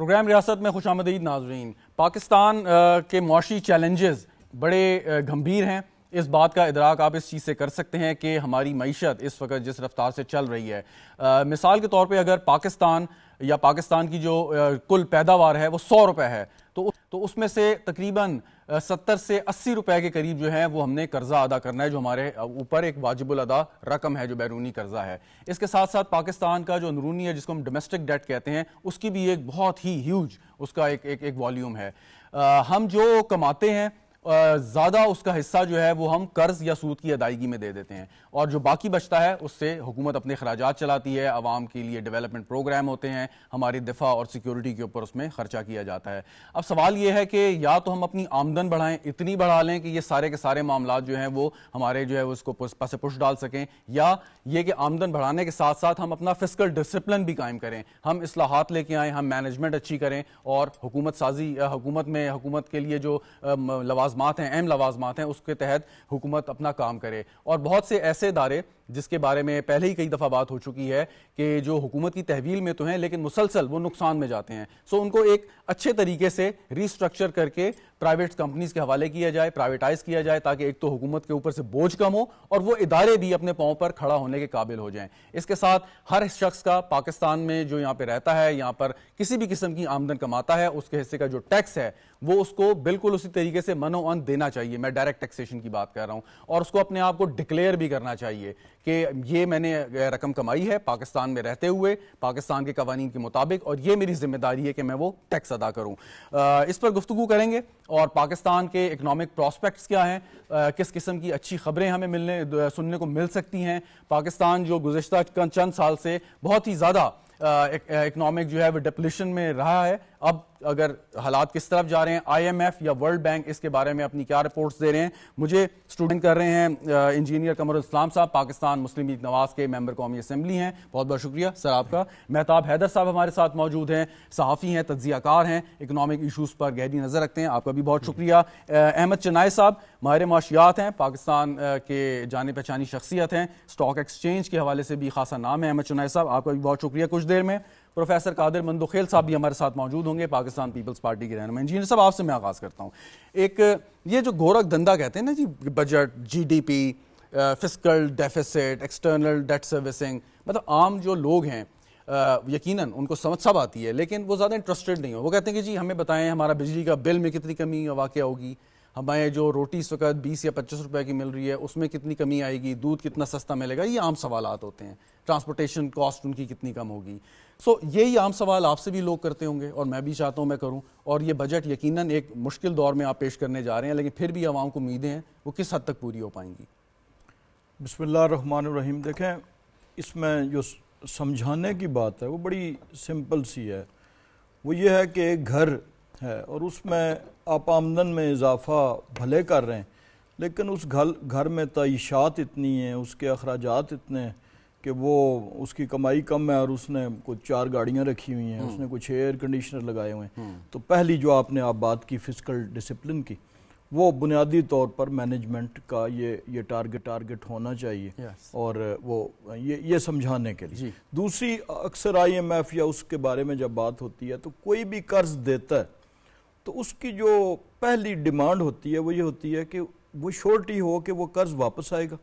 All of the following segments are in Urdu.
پروگرام ریاست میں خوش آمدید ناظرین۔ پاکستان کے معاشی چیلنجز بڑے گمبھیر ہیں۔ اس بات کا ادراک آپ اس چیز سے کر سکتے ہیں کہ ہماری معیشت اس وقت جس رفتار سے چل رہی ہے، مثال کے طور پہ اگر پاکستان کی جو کل پیداوار ہے وہ 100 روپے ہے تو اس میں سے تقریباً 70 سے 80 روپے کے قریب جو ہے وہ ہم نے قرضہ ادا کرنا ہے، جو ہمارے اوپر ایک واجب الادا رقم ہے جو بیرونی قرضہ ہے۔ اس کے ساتھ ساتھ پاکستان کا جو اندرونی ہے جس کو ہم ڈومیسٹک ڈیٹ کہتے ہیں، اس کی بھی ایک بہت ہی ہیوج اس کا ایک والیوم ہے۔ ہم جو کماتے ہیں زیادہ اس کا حصہ جو ہے وہ ہم قرض یا سود کی ادائیگی میں دے دیتے ہیں، اور جو باقی بچتا ہے اس سے حکومت اپنے اخراجات چلاتی ہے، عوام کے لیے ڈیولپمنٹ پروگرام ہوتے ہیں، ہماری دفاع اور سیکیورٹی کے اوپر اس میں خرچہ کیا جاتا ہے۔ اب سوال یہ ہے کہ یا تو ہم اپنی آمدن بڑھائیں، اتنی بڑھا لیں کہ یہ سارے کے سارے معاملات جو ہیں وہ ہمارے جو ہے اس کو پس پش ڈال سکیں، یا یہ کہ آمدن بڑھانے کے ساتھ ساتھ ہم اپنا فسکل ڈسپلن بھی قائم کریں، ہم اصلاحات لے کے آئیں، ہم مینجمنٹ اچھی کریں اور حکومت کے لیے جو لوازمات ہیں، اہم لوازمات ہیں، اس کے تحت حکومت اپنا کام کرے۔ اور بہت سے ایسے ادارے جس کے بارے میں پہلے ہی کئی دفعہ بات ہو چکی ہے کہ جو حکومت کی تحویل میں تو ہیں لیکن مسلسل وہ نقصان میں جاتے ہیں، ان کو ایک اچھے طریقے سے ریسٹرکچر کر کے پرائیویٹ کمپنیز کے حوالے کیا جائے، پرائیویٹائز کیا جائے، تاکہ ایک تو حکومت کے اوپر سے بوجھ کم ہو اور وہ ادارے بھی اپنے پاؤں پر کھڑا ہونے کے قابل ہو جائیں۔ اس کے ساتھ ہر شخص کا پاکستان میں جو یہاں پہ رہتا ہے، یہاں پر کسی بھی قسم کی آمدن کماتا ہے، اس کے حصے کا جو ٹیکس ہے وہ اس کو بالکل اسی طریقے سے منوعن دینا چاہیے۔ میں ڈائریکٹ ٹیکسیشن کی بات کر رہا ہوں، اور اس کو اپنے آپ کو ڈکلیئر بھی کرنا چاہیے کہ یہ میں نے رقم کمائی ہے پاکستان میں رہتے ہوئے، پاکستان کے قوانین کے مطابق، اور یہ میری ذمہ داری ہے کہ میں وہ ٹیکس ادا کروں۔ اس پر گفتگو کریں گے، اور پاکستان کے اکنامک پراسپیکٹس کیا ہیں، کس قسم کی اچھی خبریں ہمیں سننے کو مل سکتی ہیں۔ پاکستان جو گزشتہ چند سال سے بہت ہی زیادہ اکنامک جو ہے وہ ڈپلیشن میں رہا ہے، اب اگر حالات کس طرف جا رہے ہیں، آئی ایم ایف یا ورلڈ بینک اس کے بارے میں اپنی کیا رپورٹس دے رہے ہیں۔ مجھے اسٹوڈنٹ کر رہے ہیں انجینئر قمر الاسلام صاحب، پاکستان مسلم لیگ نواز کے ممبر قومی اسمبلی ہیں، بہت بہت شکریہ سر آپ کا۔ مہتاب حیدر صاحب ہمارے ساتھ موجود ہیں، صحافی ہیں، تجزیہ کار ہیں، اکنامک ایشوز پر گہری نظر رکھتے ہیں، آپ کا بھی بہت شکریہ۔ احمد چنائے صاحب ماہر معاشیات ہیں، پاکستان کے جانے پہچانی شخصیت ہیں، اسٹاک ایکسچینج کے حوالے سے بھی خاصا نام ہے۔ احمد چنائے صاحب آپ کا بھی بہت شکریہ۔ کچھ دیر میں پروفیسر قادر مندوخیل صاحب بھی ہمارے ساتھ موجود ہوں گے، پاکستان پیپلز پارٹی کے رہنما۔ انجینئر صاحب آپ سے میں آغاز کرتا ہوں، ایک یہ جو گورکھ دھندا کہتے ہیں نا جی، budget, G D P, fiscal deficit, external debt servicing, مطلب عام جو لوگ ہیں یقیناً ان کو سمجھ سب آتی ہے لیکن وہ زیادہ انٹرسٹڈ نہیں ہو۔ وہ کہتے ہیں کہ جی ہمیں بتائیں ہمارا بجلی کا بل میں کتنی کمی واقع ہوگی، ہمیں جو روٹی اس وقت 20 یا 25 روپے کی مل رہی ہے اس میں کتنی کمی آئے گی، دودھ کتنا سستا ملے گا، یہ عام سوالات ہوتے ہیں۔ ٹرانسپورٹیشن کاسٹ ان کی کتنی کم ہوگی، یہی عام سوال آپ سے بھی لوگ کرتے ہوں گے، اور میں بھی چاہتا ہوں میں کروں۔ اور یہ بجٹ یقیناً ایک مشکل دور میں آپ پیش کرنے جا رہے ہیں، لیکن پھر بھی عوام کو امیدیں ہیں، وہ کس حد تک پوری ہو پائیں گی؟ بسم اللہ الرحمن الرحیم۔ دیکھیں، اس میں جو سمجھانے کی بات ہے وہ بڑی سمپل سی ہے۔ وہ یہ ہے کہ ایک گھر ہے اور اس میں آپ آمدن میں اضافہ بھلے کر رہے ہیں، لیکن اس گھر میں تعیشات اتنی ہیں، اس کے اخراجات اتنے ہیں کہ وہ اس کی کمائی کم ہے، اور اس نے کچھ 4 گاڑیاں رکھی ہوئی ہیں، اس نے کچھ ایئر کنڈیشنر لگائے ہوئے ہیں۔ تو پہلی جو آپ نے بات کی فسکل ڈسپلن کی، وہ بنیادی طور پر مینجمنٹ کا یہ ٹارگٹ ہونا چاہیے، اور وہ یہ سمجھانے کے لیے۔ دوسری، اکثر آئی ایم ایف یا اس کے بارے میں جب بات ہوتی ہے تو کوئی بھی قرض دیتا ہے تو اس کی جو پہلی ڈیمانڈ ہوتی ہے وہ یہ ہوتی ہے کہ وہ شورٹی ہو کہ وہ قرض واپس آئے گا۔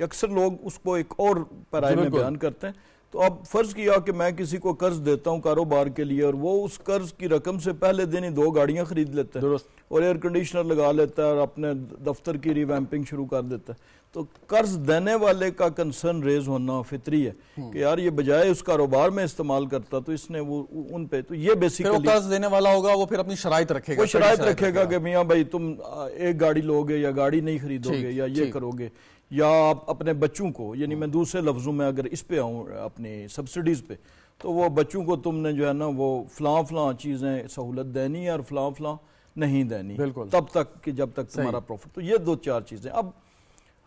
اکثر لوگ اس کو ایک اور پیرائے میں بیان کرتے ہیں۔ تو اب فرض کیا کہ میں کسی کو قرض دیتا ہوں کاروبار کے لیے، اور وہ اس قرض کی رقم سے پہلے دن ہی 2 گاڑیاں خرید لیتا ہے اور ایئر کنڈیشنر لگا لیتا ہے اور اپنے دفتر کی ریویمپنگ شروع کر دیتا ہے۔ تو قرض دینے والے کا کنسرن ریز ہونا فطری ہے کہ یار یہ بجائے اس کاروبار میں استعمال کرتا تو اس نے وہ ان پہ، تو یہ بیسیکلی قرض دینے والا ہوگا وہ پھر اپنی شرائط رکھے گا، وہ شرائط رکھے گا کہ میاں بھائی تم 1 گاڑی لوگے یا گاڑی نہیں خریدو گے یا یہ کرو گے، یا آپ اپنے بچوں کو، یعنی میں دوسرے لفظوں میں اگر اس پہ آؤں اپنی سبسڈیز پہ، تو وہ بچوں کو تم نے جو ہے نا وہ فلاں چیزیں سہولت دینی ہے اور فلاں نہیں دینی، تب تک کہ جب تک تمہارا پروفٹ۔ تو یہ 2-4 چیزیں۔ اب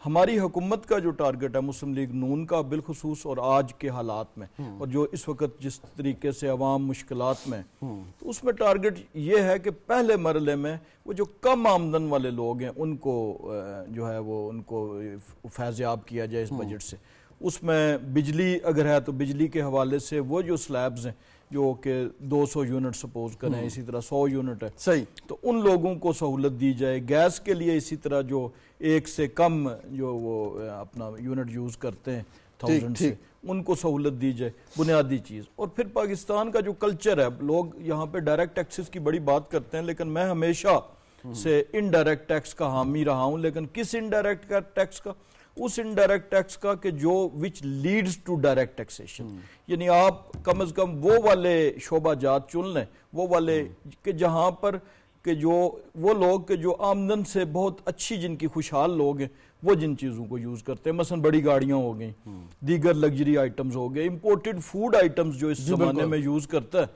ہماری حکومت کا جو ٹارگٹ ہے مسلم لیگ نون کا بالخصوص، اور آج کے حالات میں، اور جو اس وقت جس طریقے سے عوام مشکلات میں، تو اس میں ٹارگٹ یہ ہے کہ پہلے مرحلے میں وہ جو کم آمدن والے لوگ ہیں ان کو جو ہے وہ ان کو فیضیاب کیا جائے اس بجٹ سے۔ اس میں بجلی اگر ہے تو بجلی کے حوالے سے وہ جو سلیبز ہیں جو کہ 200 یونٹ سپوز کریں، اسی طرح 100 یونٹ ہے صحیح، تو ان لوگوں کو سہولت دی جائے. گیس کے لیے اسی طرح جو ایک سے کم جو وہ اپنا یونٹ یوز کرتے ہیں 1000 سے، ان کو سہولت دی جائے، بنیادی چیز. اور پھر پاکستان کا جو کلچر ہے، لوگ یہاں پہ ڈائریکٹ ٹیکسز کی بڑی بات کرتے ہیں، لیکن میں ہمیشہ سے انڈائریکٹ ٹیکس کا حامی رہا ہوں. لیکن کس انڈائریکٹ ٹیکس کا؟ اس انڈائریکٹ ٹیکس کا کہ جو وچ لیڈز ٹو ڈائریکٹ ٹیکسیشن. یعنی آپ کم از کم وہ والے شعبہ جات چن لیں، وہ والے کہ جہاں پر کہ جو وہ لوگ کہ جو آمدن سے بہت اچھی، جن کی خوشحال لوگ ہیں، وہ جن چیزوں کو یوز کرتے ہیں. مثلا بڑی گاڑیاں ہو گئیں، دیگر لگژری آئٹمز ہو گئے، امپورٹڈ فوڈ آئٹمز جو اس زمانے میں یوز کرتا ہے،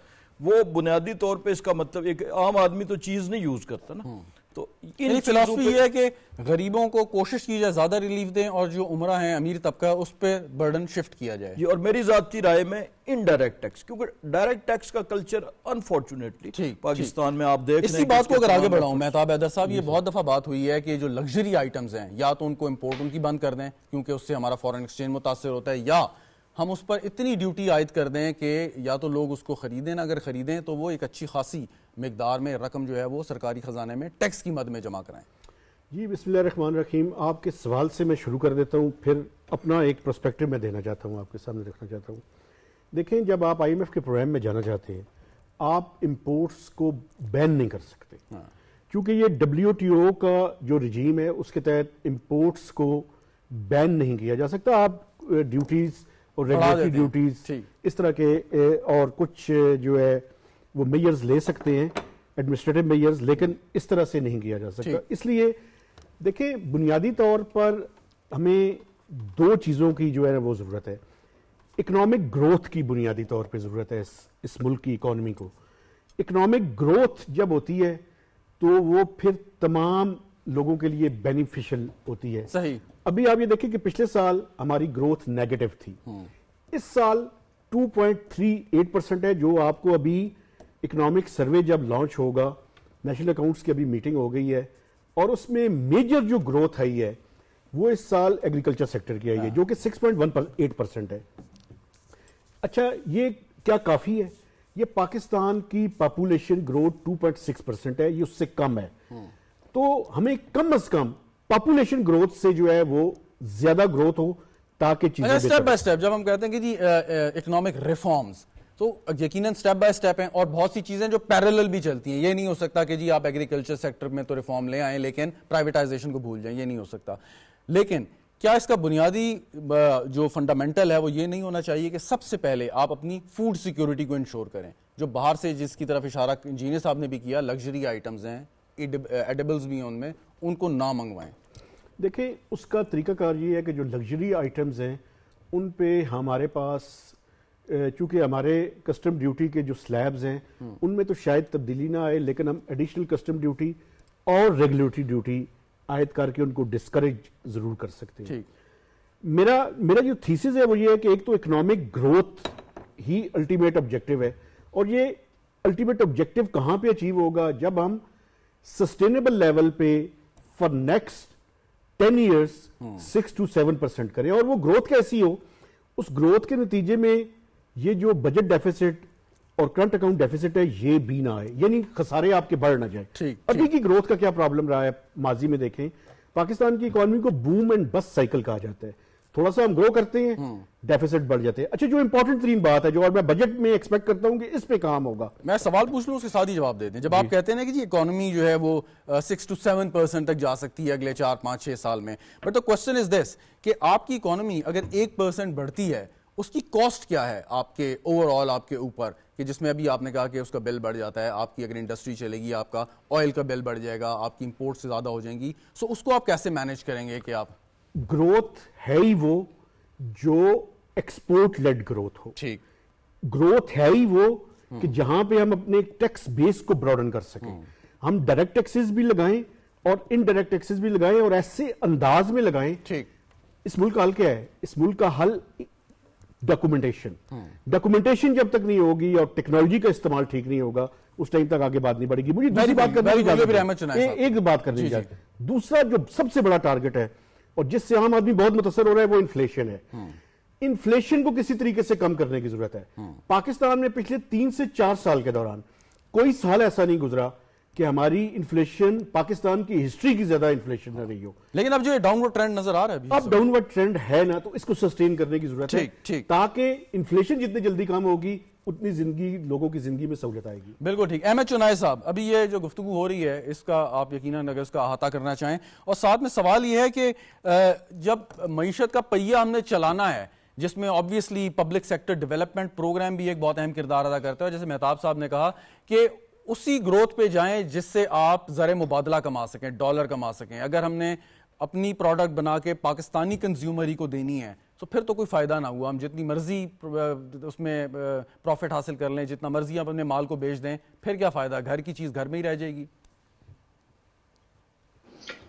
وہ بنیادی طور پہ اس کا مطلب ایک عام آدمی تو چیز نہیں یوز کرتا نا. تو یعنی فلسفی یہ ہے کہ غریبوں کو کوشش کی جائے زیادہ ریلیف دیں، اور جو عمرہ ہیں، امیر طبقہ، اس پہ برڈن شفٹ کیا جائے. اور میری ذاتی رائے میں انڈائریکٹ ٹیکس، کیونکہ ڈائریکٹ ٹیکس کا کلچر انفارچونیٹلی پاکستان میں آپ دیکھ رہے ہیں. اسی بات کو اگر آگے بڑھاؤں مہتاب حیدر صاحب، یہ بہت دفعہ بات ہوئی ہے کہ جو لگژری آئٹمز ہیں، یا تو ان کو امپورٹ ان کی بند کر دیں کیونکہ اس سے ہمارا فارن ایکسچینج متاثر ہوتا ہے، یا ہم اس پر اتنی ڈیوٹی عائد کر دیں کہ یا تو لوگ اس کو خریدیں، اگر خریدیں تو وہ ایک اچھی خاصی مقدار میں رقم جو ہے وہ سرکاری خزانے میں ٹیکس کی مد میں جمع کرائیں. جی بسم اللہ الرحمن الرحیم. آپ کے سوال سے میں شروع کر دیتا ہوں، پھر اپنا ایک پرسپیکٹو میں دینا چاہتا ہوں، آپ کے سامنے رکھنا چاہتا ہوں. دیکھیں، جب آپ آئی ایم ایف کے پروگرام میں جانا چاہتے ہیں، آپ امپورٹس کو بین نہیں کر سکتے، کیونکہ یہ WTO کا جو رجیم ہے اس کے تحت امپورٹس کو بین نہیں کیا جا سکتا. آپ ڈیوٹیز اور ریگولیٹری ڈیوٹیز اس طرح کے اور کچھ جو ہے وہ میئرز لے سکتے ہیں، ایڈمنسٹریٹو میئرز، لیکن اس طرح سے نہیں کیا جا سکتا. اس لیے دیکھیں، بنیادی طور پر ہمیں دو چیزوں کی جو ہے وہ ضرورت ہے. اکنامک گروتھ کی بنیادی طور پہ ضرورت ہے اس ملک کی اکانومی کو. اکنامک گروتھ جب ہوتی ہے تو وہ پھر تمام لوگوں کے لیے بینیفیشل ہوتی ہے. صحیح. ابھی آپ یہ دیکھیں کہ پچھلے سال ہماری گروتھ نیگیٹو تھی، اس سال 2.38% ہے، جو آپ کو ابھی اکنامک سروے جب لانچ ہوگا، نیشنل اکاؤنٹس کی ابھی میٹنگ ہو گئی ہے، اور اس میں میجر جو گروتھ آئی ہے وہ اس سال ایگریکلچر سیکٹر کی آئی ہے، جو کہ 6.18% ہے. اچھا، یہ کیا کافی ہے؟ یہ پاکستان کی پاپولیشن گروتھ 2.6% ہے، یہ اس سے کم ہے. تو ہمیں کم از کم پاپولیشن گروتھ سے جو ہے وہ زیادہ گروتھ ہو تاکہ چیزیں سٹیپ بائی سٹیپ. جب ہم کہتے ہیں کہ جی اکنامک ریفارمز، تو یقیناً سٹیپ بائی سٹیپ ہیں، اور بہت سی چیزیں جو پیرلل بھی چلتی ہیں. یہ نہیں ہو سکتا کہ جی آپ ایگریکلچر سیکٹر میں تو ریفارم لے آئیں لیکن پرائیویٹائزیشن کو بھول جائیں، یہ نہیں ہو سکتا. لیکن کیا اس کا بنیادی جو فنڈامنٹل ہے وہ یہ نہیں ہونا چاہیے کہ سب سے پہلے آپ اپنی فوڈ سیکیورٹی کو انشور کریں؟ جو باہر سے جس کی طرف اشارہ انجینئر صاحب نے بھی کیا، لگژری آئٹمز ہیں، ایڈیبلز بھی ہیں، ان میں ان کو نہ منگوائیں. دیکھیں، اس کا طریقہ کار یہ ہے کہ جو لگژری آئٹمز ہیں ان پہ ہمارے پاس چونکہ ہمارے کسٹم ڈیوٹی کے جو سلیبز ہیں ان میں تو شاید تبدیلی نہ آئے، لیکن ہم ایڈیشنل کسٹم ڈیوٹی اور ریگولیٹری ڈیوٹی عائد کر کے ان کو ڈسکریج ضرور کر سکتے ہیں. میرا جو تھیسس ہے وہ یہ ہے کہ ایک تو اکنامک گروتھ ہی الٹیمیٹ آبجیکٹو ہے، اور یہ الٹیمیٹ آبجیکٹو کہاں پہ اچیو ہوگا؟ جب ہم سسٹینیبل لیول پہ فار نیکسٹ 10 ایئرس 6 to 7% کریں، اور وہ گروتھ کیسی ہو؟ اس گروتھ کے نتیجے میں یہ جو بجٹ ڈیفیسٹ اور کرنٹ اکاؤنٹ ڈیفیسٹ ہے یہ بھی نہ آئے، یعنی خسارے آپ کے بڑھ نہ جائیں. ابھی کی گروتھ کا کیا پرابلم رہا ہے ماضی میں؟ دیکھیں، پاکستان کی اکانومی کو بوم اینڈ بس سائیکل کہا جاتا ہے. تھوڑا سا ہم گرو کرتے ہیں، ڈیفیسٹ بڑھ جاتے ہیں. اچھا، جو امپورٹنٹ ترین بات ہے جو اور میں بجٹ میں ایکسپیکٹ کرتا ہوں کہ اس پہ کام ہوگا، میں سوال پوچھ لوں اس کے ساتھ ہی جواب دے دیں. جب آپ کہتے ہیں کہ جی اکانومی جو ہے وہ 6 to 7% تک جا سکتی ہے اگلے 4 5 6 سال میں، بٹ دا کوسچن از دس کہ آپ کی اکانومی اگر 1% بڑھتی ہے، اس کی کاسٹ کیا ہے آپ کے اوور آل آپ کے اوپر، کہ جس میں ابھی آپ نے کہا کہ اس کا بل بڑھ جاتا ہے. آپ کی اگر انڈسٹری چلے گی، آپ کا آئل کا بل بڑھ جائے گا، آپ کی امپورٹ سے زیادہ ہو جائیں گی. سو اس کو آپ کیسے مینیج کریں گے کہ آپ گروتھ ہے ہی وہ جو ایکسپورٹ لیڈ گروتھ ہو. ٹھیک. گروتھ ہے ہی وہ کہ جہاں پہ ہم اپنے ٹیکس بیس کو براڈن کر سکیں. ہم ڈائریکٹ ٹیکسز بھی لگائیں اور انڈائریکٹ ٹیکسز بھی لگائیں، اور ایسے انداز میں لگائیں. ٹھیک. اس ملک کا حل کیا ہے؟ اس ملک کا حل ڈاکومنٹیشن جب تک نہیں ہوگی اور ٹیکنالوجی کا استعمال ٹھیک نہیں ہوگا، اس ٹائم تک آگے بات نہیں بڑھے گی. مجھے دوسری بات کرنی چاہیے. دوسرا جو سب سے بڑا ٹارگٹ ہے اور جس سے عام آدمی بہت متاثر ہو رہا ہے وہ انفلیشن ہے. انفلیشن کو کسی طریقے سے کم کرنے کی ضرورت ہے. پاکستان میں پچھلے 3 سے 4 سال کے دوران کوئی سال ایسا نہیں گزرا کہ ہماری انفلیشن پاکستان کی ہسٹری کی زیادہ انفلیشن نہ رہی ہو. لیکن اب جو ڈاؤن ورڈ ٹرینڈ نظر آ رہا ہے اب ڈاؤن ورڈ ٹرینڈ ہے نا، تو اس کو سسٹین کرنے کی ضرورت ہے تاکہ انفلیشن جتنی جلدی کم ہوگی اتنی زندگی، لوگوں کی زندگی میں سہولت آئے گی. بالکل ٹھیک. احمد چنائے صاحب، ابھی یہ جو گفتگو ہو رہی ہے اس کا آپ یقیناً اگر اس کا احاطہ کرنا چاہیں، اور ساتھ میں سوال یہ ہے کہ جب معیشت کا پہیہ ہم نے چلانا ہے جس میں obviously public sector development program بھی ایک بہت اہم کردار ادا کرتا ہے، جیسے مہتاب صاحب نے کہا کہ اسی گروتھ پہ جائیں جس سے آپ زر مبادلہ کما سکیں، ڈالر کما سکیں. اگر ہم نے اپنی پروڈکٹ بنا کے پاکستانی کنزیومر ہی کو دینی ہے تو پھر تو کوئی فائدہ نہ ہوا. ہم جتنی مرضی اس میں پروفٹ حاصل کر لیں، جتنا مرضی آپ اپنے مال کو بیچ دیں، پھر کیا فائدہ؟ گھر کی چیز گھر میں ہی رہ جائے گی.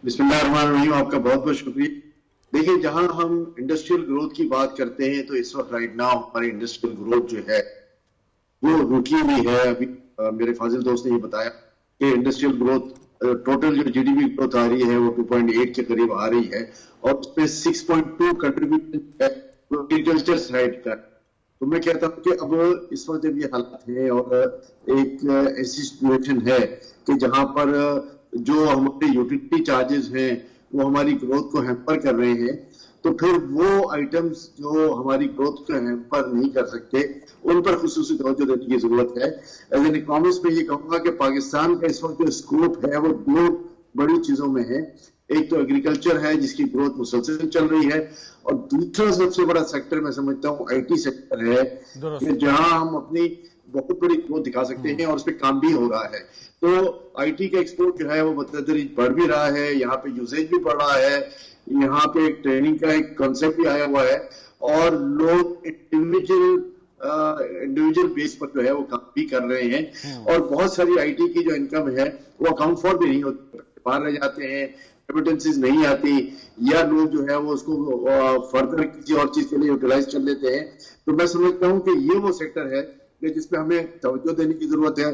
بسم اللہ الرحمن الرحیم. آپ کا بہت بہت شکریہ. دیکھیں، جہاں ہم انڈسٹریل گروتھ کی بات کرتے ہیں تو اس وقت رائٹ ناؤ ہماری انڈسٹریل گروتھ جو ہے وہ رکی ہوئی ہے. ابھی میرے فاضل دوست نے یہ بتایا کہ انڈسٹریل گروتھ ٹوٹل جو جی ڈی پی گروتھ آ رہی ہے وہ 2.8 کے قریب آ رہی ہے، اور اس میں 6.2 کنٹریبیوشن ہے ایگریکلچر سائڈ کا. تو میں کہتا ہوں کہ اب اس وقت جب یہ حالات ہیں اور ایک ایسی سچویشن ہے کہ جہاں پر جو ہمارے یوٹیلیٹی چارجز ہیں وہ ہماری گروتھ کو ہیمپر کر رہے ہیں، تو پھر وہ آئٹمز جو ہماری گروتھ کو ہیمپر نہیں کر سکتے ان پر خصوصی توجہ دینے کی ضرورت ہے. ایز این اکنامسٹ میں یہ کہوں گا کہ پاکستان کا اس وقت جو اسکوپ ہے وہ 2 بڑی چیزوں میں ہے. ایک تو ایگریکلچر ہے جس کی گروتھ مسلسل چل رہی ہے، اور دوسرا سب سے بڑا سیکٹر میں سمجھتا ہوں آئی ٹی سیکٹر ہے کہ جہاں ہم اپنی بہت بڑی گروتھ دکھا سکتے ہیں اور اس پہ کام بھی ہو رہا ہے. تو آئی ٹی کا ایکسپورٹ جو ہے وہ بتدریج بڑھ بھی رہا ہے، یہاں پہ یوزیج بھی بڑھ رہا ہے، یہاں پہ ایک ٹریننگ کا ایک کنسیپٹ بھی آیا ہوا ہے، اور لوگ انڈیویجل بیس پر جو ہے وہ کام بھی کر رہے ہیں. اور بہت ساری آئی ٹی کی جو انکم ہے وہ اکاؤنٹ فار بھی نہیں ہوتی، باہر رہ جاتے ہیں، ریمیٹنسز نہیں آتی، یا لوگ جو ہے وہ اس کو فردر کسی اور چیز کے لیے یوٹیلائز کر لیتے ہیں. تو میں سمجھتا ہوں کہ یہ وہ سیکٹر ہے کہ جس پہ ہمیں توجہ دینے کی ضرورت ہے.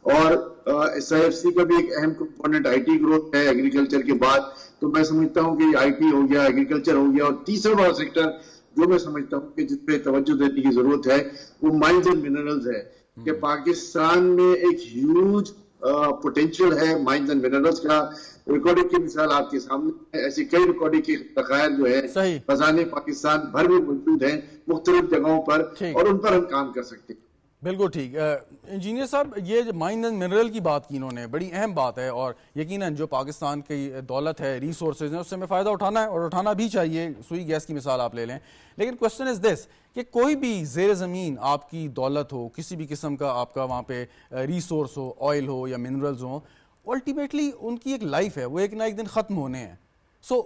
اور ایس آئی ایف سی کا بھی ایک اہم کمپوننٹ آئی ٹی گروتھ ہے ایگریکلچر کے بعد. تو میں سمجھتا ہوں کہ آئی ٹی ہو گیا، ایگریکلچر ہو گیا، اور تیسرا بڑا سیکٹر جو میں سمجھتا ہوں کہ جس پہ توجہ دینے کی ضرورت ہے وہ مائنز اینڈ منرلز ہے. کہ پاکستان میں ایک ہیوج پوٹینشیل ہے مائنز اینڈ منرلز کا. ریکارڈنگ کی مثال آپ کے سامنے ہے، ایسی کئی ریکارڈنگ کے ذخائر جو ہے خزانے پاکستان بھر میں موجود ہیں مختلف جگہوں پر، اور ان پر ہم کام کر سکتے ہیں. بالکل ٹھیک. انجینئر صاحب، یہ جو مائنز اینڈ منرل کی بات کی انہوں نے، بڑی اہم بات ہے، اور یقیناً جو پاکستان کی دولت ہے، ریسورسز ہیں، اس سے ہمیں فائدہ اٹھانا ہے اور اٹھانا بھی چاہیے. سوئی گیس کی مثال آپ لے لیں. لیکن کوشچن از دس کہ کوئی بھی زیر زمین آپ کی دولت ہو، کسی بھی قسم کا آپ کا وہاں پہ ریسورس ہو، آئل ہو یا منرلز ہوں، الٹیمیٹلی ان کی ایک لائف ہے، وہ ایک نہ ایک دن ختم ہونے ہیں.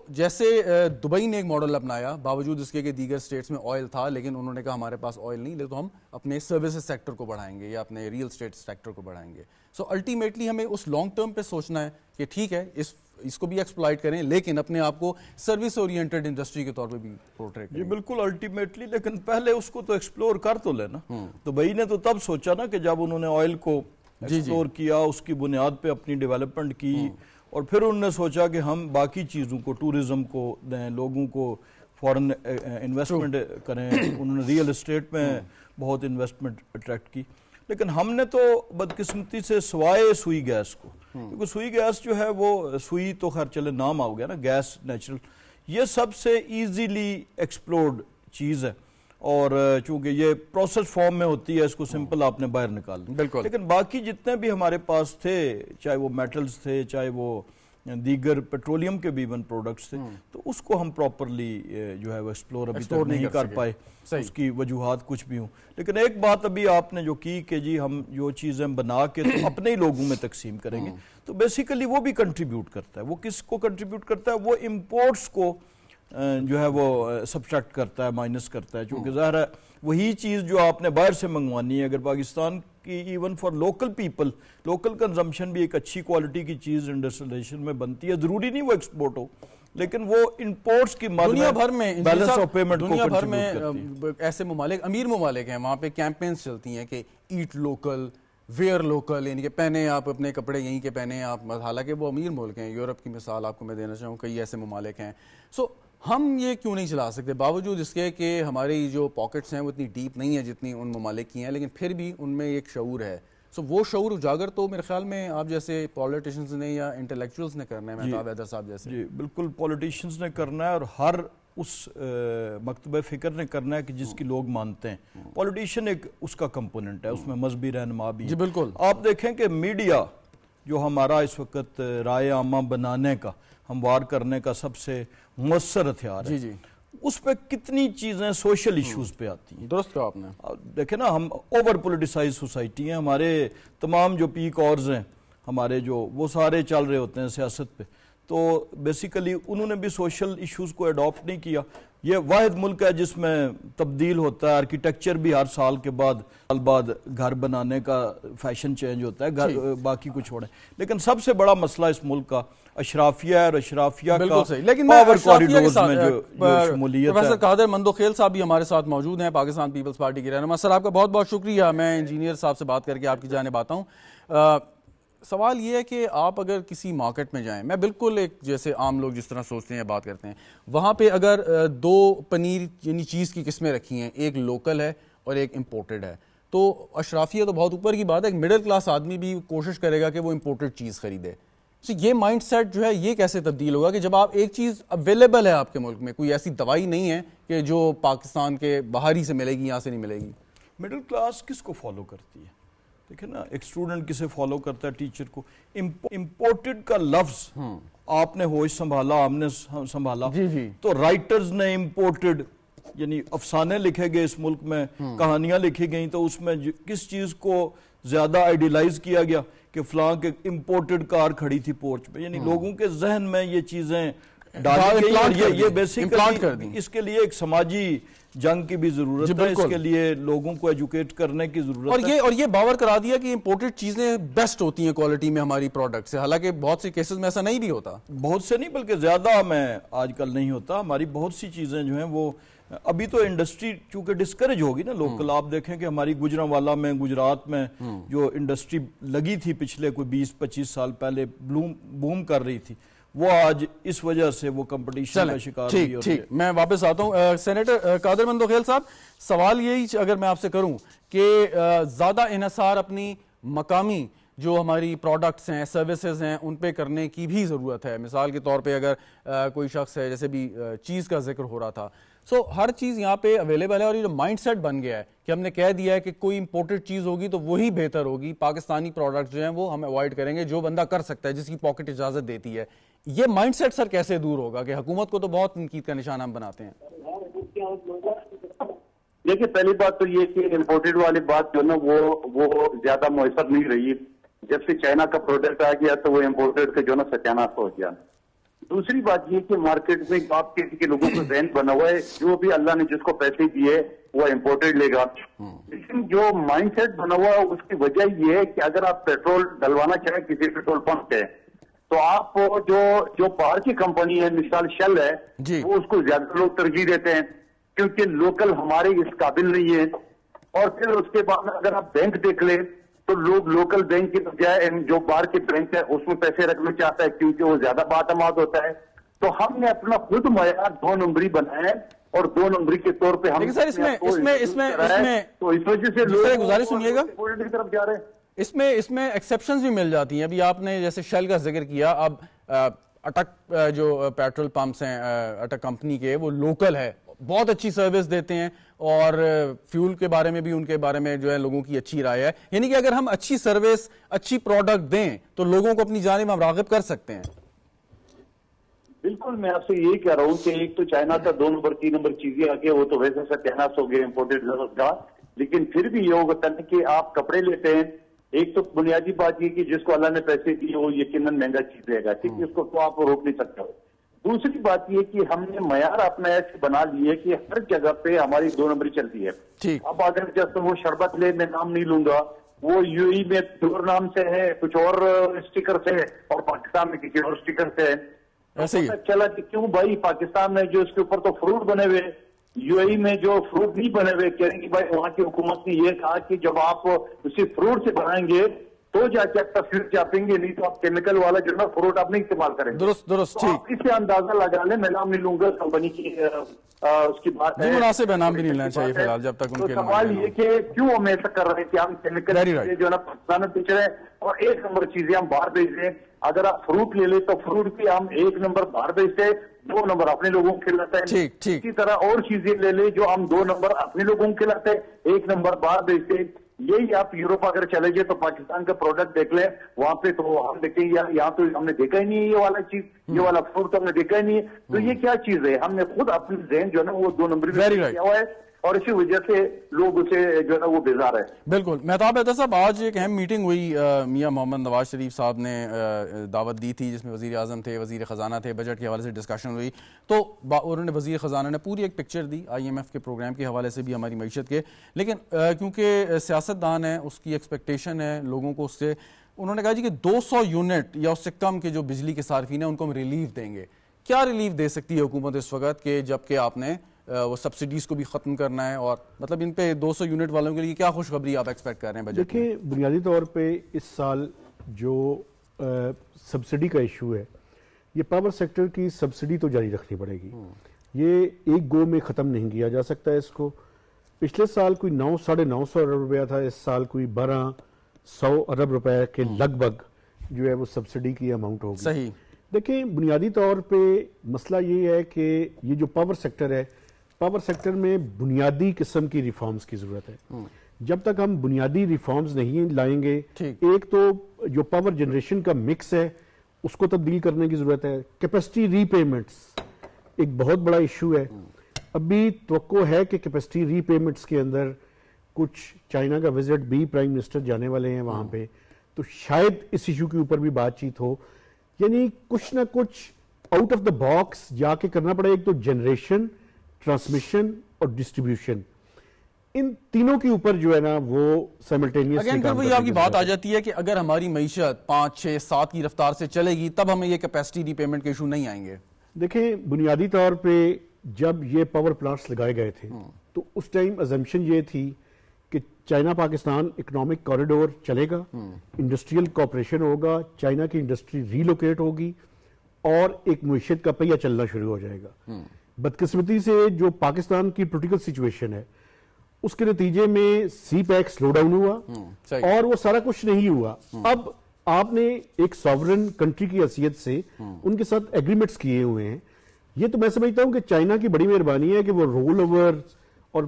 جیسے دبئی نے ایک ماڈل اپنایا، باوجود اس کے کہ دیگر سٹیٹس میں آئل تھا، لیکن انہوں نے کہا ہمارے پاس آئل نہیں، لیکن ہم اپنے سروسز سیکٹر کو بڑھائیں گے یا اپنے ریئل اسٹیٹ سیکٹر کو بڑھائیں گے. الٹیمیٹلی ہمیں اس لانگ ٹرم پہ سوچنا ہے کہ ٹھیک ہے اس کو بھی ایکسپلائٹ کریں، لیکن اپنے آپ کو سروس اورینٹڈ انڈسٹری کے طور پہ بھی پورٹریٹ کریں. جی بالکل الٹیمیٹلی، لیکن پہلے اس کو تو ایکسپلور کر تو لینا. دبئی نے تو تب سوچا نا کہ جب انہوں نے آئل کو ایکسپلور کیا، اس کی بنیاد پہ اپنی ڈیولپمنٹ کی، اور پھر انہوں نے سوچا کہ ہم باقی چیزوں کو، ٹورزم کو دیں، لوگوں کو فورن انویسٹمنٹ کریں. انہوں نے ریئل اسٹیٹ میں بہت انویسٹمنٹ اٹریکٹ کی. لیکن ہم نے تو بدقسمتی سے سوائے سوئی گیس کو، کیونکہ سوئی گیس جو ہے وہ سوئی تو خیر چلے نام آ گیا نا، گیس نیچرل، یہ سب سے ایزیلی ایکسپلورڈ چیز ہے، اور چونکہ یہ پروسیس فارم میں ہوتی ہے، اس کو سمپل آپ نے باہر نکال دیا. لیکن باقی جتنے بھی ہمارے پاس تھے، چاہے وہ میٹلز تھے، چاہے وہ دیگر پیٹرولیم کے بھی ایون پروڈکٹس تھے، تو اس کو ہم پراپرلی جو ہے وہ ایکسپلور ابھی تک نہیں کر پائے. اس کی وجوہات کچھ بھی ہوں. لیکن ایک بات ابھی آپ نے جو کی کہ جی ہم جو چیزیں بنا کے تو اپنے ہی لوگوں میں تقسیم کریں گے، تو بیسیکلی وہ بھی کنٹریبیوٹ کرتا ہے. وہ کس کو کنٹریبیوٹ کرتا ہے؟ وہ امپورٹس کو جو ہے وہ سبسٹریکٹ کرتا ہے، مائنس کرتا ہے. چونکہ ظاہر ہے وہی چیز جو آپ نے باہر سے منگوانی ہے، اگر پاکستان کی even for local people, local consumption بھی ایک اچھی کوالٹی کی چیز انڈسٹریلائزیشن میں بنتی ہے، ضروری نہیں وہ ایکسپورٹ ہو، لیکن وہ امپورٹس کی مد دنیا بھر میں بیلنس آف پیمنٹ کو دنیا بھر میں کنٹریبیوٹ کرتی ہے. ایسے ممالک، امیر ممالک ہیں، وہاں پہ کیمپینز چلتی ہیں کہ ایٹ لوکل، ویئر لوکل، یعنی کہ پہنے آپ اپنے کپڑے یہیں کے پہنے آپ. حالانکہ وہ امیر ملک ہیں، یورپ کی مثال آپ کو میں دینا چاہوں، کئی ایسے ممالک ہیں. ہم یہ کیوں نہیں چلا سکتے باوجود اس کے کہ ہماری جو پاکٹس ہیں وہ اتنی ڈیپ نہیں ہے جتنی ان ممالک کی ہیں, لیکن پھر بھی ان میں ایک شعور ہے. سو وہ شعور اجاگر تو میرے خیال میں آپ جیسے پولیٹیشنز نے یا انٹلیکچوئلز نے کرنا ہے, مہتاب حیدر صاحب جیسے. جی بالکل, پولیٹیشنز نے کرنا ہے اور ہر اس مکتبہ فکر نے کرنا ہے کہ جس کی لوگ مانتے ہیں. پولیٹیشین ایک اس کا کمپوننٹ ہے, اس میں مذہبی رہنما بھی ہے. جی بالکل. آپ دیکھیں کہ میڈیا جو ہمارا اس وقت رائے عامہ بنانے کا, ہموار کرنے کا سب سے مؤثر ہتھیار ہے, جی اس پہ کتنی چیزیں سوشل ایشوز پہ آتی ہیں. درست کہا آپ نے. دیکھیں نا, ہم اوور پولیٹیسائز سوسائٹی ہیں, ہمارے تمام جو پیک آورز ہیں ہمارے جو وہ سارے چل رہے ہوتے ہیں سیاست پہ. تو بیسیکلی انہوں نے بھی سوشل ایشوز کو ایڈاپٹ نہیں کیا. یہ واحد ملک ہے جس میں تبدیل ہوتا ہے, آرکیٹیکچر بھی ہر سال کے بعد گھر بنانے کا فیشن چینج ہوتا ہے, گھر باقی کو چھوڑیں. لیکن سب سے بڑا مسئلہ اس ملک کا اشرافیہ ہے, اور اشرافیہ کا پاور کوریڈورز میں جو شمولیت ہے. پروفیسر قادر مندوخیل صاحب بھی ہمارے ساتھ موجود ہیں, پاکستان پیپلز پارٹی کے رہنما. سر آپ کا بہت بہت شکریہ. میں انجینئر صاحب سے بات کر کے آپ کی جانب آتا ہوں. سوال یہ ہے کہ آپ اگر کسی مارکیٹ میں جائیں, میں بالکل ایک جیسے عام لوگ جس طرح سوچتے ہیں بات کرتے ہیں, وہاں پہ اگر 2 پنیر یعنی چیز کی قسمیں رکھی ہیں, ایک لوکل ہے اور ایک امپورٹڈ ہے, تو اشرافیہ تو بہت اوپر کی بات ہے, ایک مڈل کلاس آدمی بھی کوشش کرے گا کہ وہ امپورٹڈ چیز خریدے. تو یہ مائنڈ سیٹ جو ہے یہ کیسے تبدیل ہوگا کہ جب آپ ایک چیز اویلیبل ہے آپ کے ملک میں, کوئی ایسی دوائی نہیں ہے کہ جو پاکستان کے باہر ہی سے ملے گی, یہاں سے نہیں ملے گی. مڈل کلاس کس کو فالو کرتی ہے؟ دیکھیں نا, ایک اسٹوڈنٹ کسے فالو کرتا ہے, ٹیچر کو. امپورٹڈ کا لفظ آپ نے ہوش سنبھالا, ہم نے سنبھالا, تو رائٹرز نے امپورٹڈ یعنی افسانے لکھے گئے اس ملک میں, کہانیاں لکھی گئیں, تو اس میں کس چیز کو زیادہ آئیڈیلائز کیا گیا کہ فلاں کے امپورٹڈ کار کھڑی تھی پورچ پہ. یعنی لوگوں کے ذہن میں یہ چیزیں ڈالی گئی, اور یہ بیسیکلی اس کے لیے ایک سماجی جنگ کی بھی ضرورت ہے, اس کے لیے لوگوں کو ایجوکیٹ کرنے کی ضرورت ہے. اور یہ باور کرا دیا کہ امپورٹڈ چیزیں بیسٹ ہوتی ہیں کوالٹی میں ہماری پروڈکٹ سے, حالانکہ بہت سے کیسز میں ایسا نہیں بھی ہوتا. بہت سے نہیں, بلکہ زیادہ میں آج کل نہیں ہوتا. ہماری بہت سی چیزیں جو ہیں وہ ابھی تو انڈسٹری چونکہ ڈسکریج ہوگی نا لوکل. آپ دیکھیں کہ ہماری گجرانوالہ میں, گجرات میں جو انڈسٹری لگی تھی پچھلے کوئی 20-25 سال پہلے, بوم کر رہی تھی, وہ آج اس وجہ سے وہ کمپٹیشن کا شکار بھی ہوتی ہے. میں واپس آتا ہوں. سینیٹر قادر مندوخیل صاحب, سوال یہی اگر میں آپ سے کروں کہ زیادہ انحصار اپنی مقامی جو ہماری پروڈکٹس ہیں, سروسز ہیں, ان پہ کرنے کی بھی ضرورت ہے. مثال کے طور پہ اگر کوئی شخص ہے, جیسے بھی چیز کا ذکر ہو رہا تھا, ہر چیز یہاں پہ اویلیبل ہے, اور یہ جو مائنڈ سیٹ بن گیا ہے کہ ہم نے کہہ دیا ہے کہ کوئی امپورٹڈ چیز ہوگی تو وہی بہتر ہوگی, پاکستانی پروڈکٹس جو ہیں وہ ہم اوائڈ کریں گے, جو بندہ کر سکتا ہے, جس کی پاکٹ اجازت دیتی ہے. یہ مائنڈ سیٹ سر کیسے دور ہوگا کہ حکومت کو تو بہت تنقید کا نشانہ ہم بناتے ہیں؟ دیکھیے, پہلی بات تو یہ کہ امپورٹڈ والی بات جو نا وہ زیادہ میسر نہیں رہی. جب سے چائنا کا پروڈکٹ آ گیا تو وہ امپورٹڈ کا جو نا ستیاناش ہو گیا. دوسری بات یہ کہ مارکیٹ میں آپ کے لوگوں کو ذہن بنا ہوا ہے, جو بھی اللہ نے جس کو پیسے دیے وہ امپورٹڈ لے گا. لیکن جو مائنڈ سیٹ بنا ہوا ہے اس کی وجہ یہ ہے کہ اگر آپ پیٹرول ڈلوانا چاہیں کسی پیٹرول پمپ پہ, تو آپ جو باہر کی کمپنی ہے, مثال شل ہے, وہ اس کو زیادہ لوگ ترجیح دیتے ہیں کیونکہ لوکل ہمارے اس قابل نہیں ہے. اور پھر اس کے بعد اگر آپ بینک دیکھ لیں تو لوگ لوکل بینک کی بجائے جو باہر کے بینک ہے اس میں پیسے رکھنا چاہتا ہے کیونکہ وہ زیادہ باعتماد ہوتا ہے. تو ہم نے اپنا خود معیار 2 نمبری بنایا ہے, اور 2 نمبری کے طور پہ ہم سر اس وجہ سے لوگ گزارش سنیے گا, طرف جا رہے ہیں. اس میں ایکسیپشنز بھی مل جاتی ہیں. ابھی آپ نے جیسے شیل کا ذکر کیا, اب اٹک جو پیٹرول پمپس ہیں اٹک کمپنی کے, وہ لوکل ہے, بہت اچھی سروس دیتے ہیں, اور فیول کے بارے میں بھی ان کے بارے میں جو ہے لوگوں کی اچھی رائے ہے. یعنی کہ اگر ہم اچھی سروس, اچھی پروڈکٹ دیں تو لوگوں کو اپنی جانب ہم راغب کر سکتے ہیں. بالکل, میں آپ سے یہی کہہ رہا ہوں کہ ایک تو چائنا کا 2 نمبر 3 نمبر چیزیں آگے, وہ تو ویسے ستیاناش ہو گئے امپورٹڈ کا. لیکن پھر بھی یہ ہوتا ہے کہ آپ کپڑے لیتے ہیں, ایک تو بنیادی بات یہ کہ جس کو اللہ نے پیسے دیے وہ یقیناً مہنگا چیز دے گا, ٹھیک ہے, اس کو تو آپ روک نہیں سکتے. دوسری بات یہ کہ ہم نے معیار اپنا ایسے بنا لیے کہ ہر جگہ پہ ہماری 2 نمبری چلتی ہے. اب اگر جیسے وہ شربت لے, میں نام نہیں لوں گا, وہ یو ای میں پیور نام سے ہے, کچھ اور اسٹیکر سے ہے, اور پاکستان میں کسی اور اسٹیکر سے ہے. چلا کہ کیوں بھائی پاکستان میں جو اس کے اوپر تو فروٹ بنے ہوئے, یو اے میں جو فروٹ نہیں بنے ہوئے, کہہ رہے کہ بھائی وہاں کی حکومت نے یہ کہا کہ جب آپ اسی فروٹ سے بنائیں گے تو جا کے آپ تصویر چھاپیں گے, نہیں تو آپ کیمیکل والا جو ہے نا فروٹ آپ نہیں استعمال کریں گے. درست تو آپ اس سے اندازہ لگا لیں, میں نام نہیں لوں گا کمپنی کی اس کی بات ہے, مناسب ہے, نام بھی نہیں لینا چاہیے فی الحال جب تک ان کے. تو سوال یہ کہ کیوں ہم ایسا کر رہے ہیں کہ ہم کیمیکل جو ہے نا پاکستان میں بیچ رہے ہیں اور 1 نمبر چیزیں ہم باہر بیچ رہے ہیں. اگر آپ فروٹ لے لیں تو فروٹ بھی ہم 1 نمبر باہر بیچتے ہیں, 2 نمبر اپنے لوگوں کو کھلاتے ہیں. اسی طرح اور چیزیں لے لیں جو ہم 2 نمبر اپنے لوگوں کو کھلاتے ہیں, 1 نمبر باہر بیچتے ہیں. یہی آپ یوروپ اگر چلے گئے تو پاکستان کا پروڈکٹ دیکھ لیں, وہاں پہ تو ہم دیکھیں گے یہاں تو ہم نے دیکھا ہی نہیں ہے یہ والا چیز, یہ والا فروٹ تو ہم نے دیکھا ہی نہیں ہے. تو یہ کیا چیز ہے, ہم نے خود اپنے ذہن جو ہے نا وہ 2 نمبر میں کیا ہوا ہے اور اسی وجہ سے لوگ اسے جو ہے نا وہ بیزار ہے. بالکل. مہتاب حیدر صاحب, آج ایک اہم میٹنگ ہوئی, میاں محمد نواز شریف صاحب نے دعوت دی تھی جس میں وزیر اعظم تھے, وزیر خزانہ تھے, بجٹ کے حوالے سے ڈسکشن ہوئی. تو انہوں نے وزیر خزانہ نے پوری ایک پکچر دی IMF کے پروگرام کے حوالے سے بھی, ہماری معیشت کے. لیکن کیونکہ سیاستدان ہے, اس کی ایکسپیکٹیشن ہے لوگوں کو اس سے, انہوں نے کہا جی کہ 200 یونٹ یا اس سے کم کے جو بجلی کے صارفین ہیں ان کو ہم ریلیف دیں گے. کیا ریلیف دے سکتی ہے حکومت اس وقت کہ جبکہ آپ نے وہ سبسڈیز کو بھی ختم کرنا ہے, اور مطلب ان پہ 200 یونٹ والوں کے لیے کیا خوشخبری آپ ایکسپیکٹ کر رہے ہیں بجٹ میں؟ دیکھیں, بنیادی طور پہ اس سال جو سبسڈی کا ایشو ہے, یہ پاور سیکٹر کی سبسڈی تو جاری رکھنی پڑے گی. یہ ایک گو میں ختم نہیں کیا جا سکتا ہے اس کو. پچھلے سال کوئی 900-950 ارب روپیہ تھا, اس سال کوئی 1200 ارب روپے کے لگ بھگ جو ہے وہ سبسڈی کی اماؤنٹ ہوگی. صحیح. دیکھیں, بنیادی طور پہ مسئلہ یہ ہے کہ یہ جو پاور سیکٹر ہے, پاور سیکٹر میں بنیادی قسم کی ریفارمز کی ضرورت ہے. جب تک ہم بنیادی ریفارمز نہیں لائیں گے, ایک تو جو پاور جنریشن کا مکس ہے اس کو تبدیل کرنے کی ضرورت ہے. کیپیسٹی ری پیمنٹس ایک بہت بڑا ایشو ہے. ابھی توقع ہے کہ کیپیسٹی ری پیمنٹس کے اندر کچھ چائنا کا وزٹ بھی پرائم منسٹر جانے والے ہیں وہاں پہ, تو شاید اس ایشو کے اوپر بھی بات چیت ہو. یعنی کچھ نہ کچھ آؤٹ آف دا باکس جا کے کرنا پڑے. ایک تو جنریشن, ٹرانسمیشن اور ڈسٹریبیوشن, ان تینوں کے اوپر جو ہے نا وہ سائملٹینیسلی اگین پھر وہی آپ کی بات آ جاتی ہے کہ اگر ہماری معیشت 5, 6, 7 کی رفتار سے چلے گی تب ہمیں یہ کیپیسٹی ری پیمنٹ کے ایشو نہیں آئیں گے. دیکھیں, بنیادی طور پہ جب یہ پاور پلانٹس لگائے گئے تھے تو اس ٹائم ازمپشن یہ تھی کہ چائنا پاکستان اکنامک کوریڈور چلے گا, انڈسٹریل کوپریشن ہوگا, چائنا کی انڈسٹری ریلوکیٹ ہوگی اور ایک معیشت کا پہیہ چلنا شروع ہو جائے گا. بدقسمتی سے جو پاکستان کی پولیٹیکل سچویشن ہے اس کے نتیجے میں سی پیک سلو ڈاؤن ہوا اور وہ سارا کچھ نہیں ہوا. اب آپ نے ایک ساورن کنٹری کی حیثیت سے ان کے ساتھ ایگریمنٹس کیے ہوئے ہیں. یہ تو میں سمجھتا ہوں کہ چائنا کی بڑی مہربانی ہے کہ وہ رول اوور اور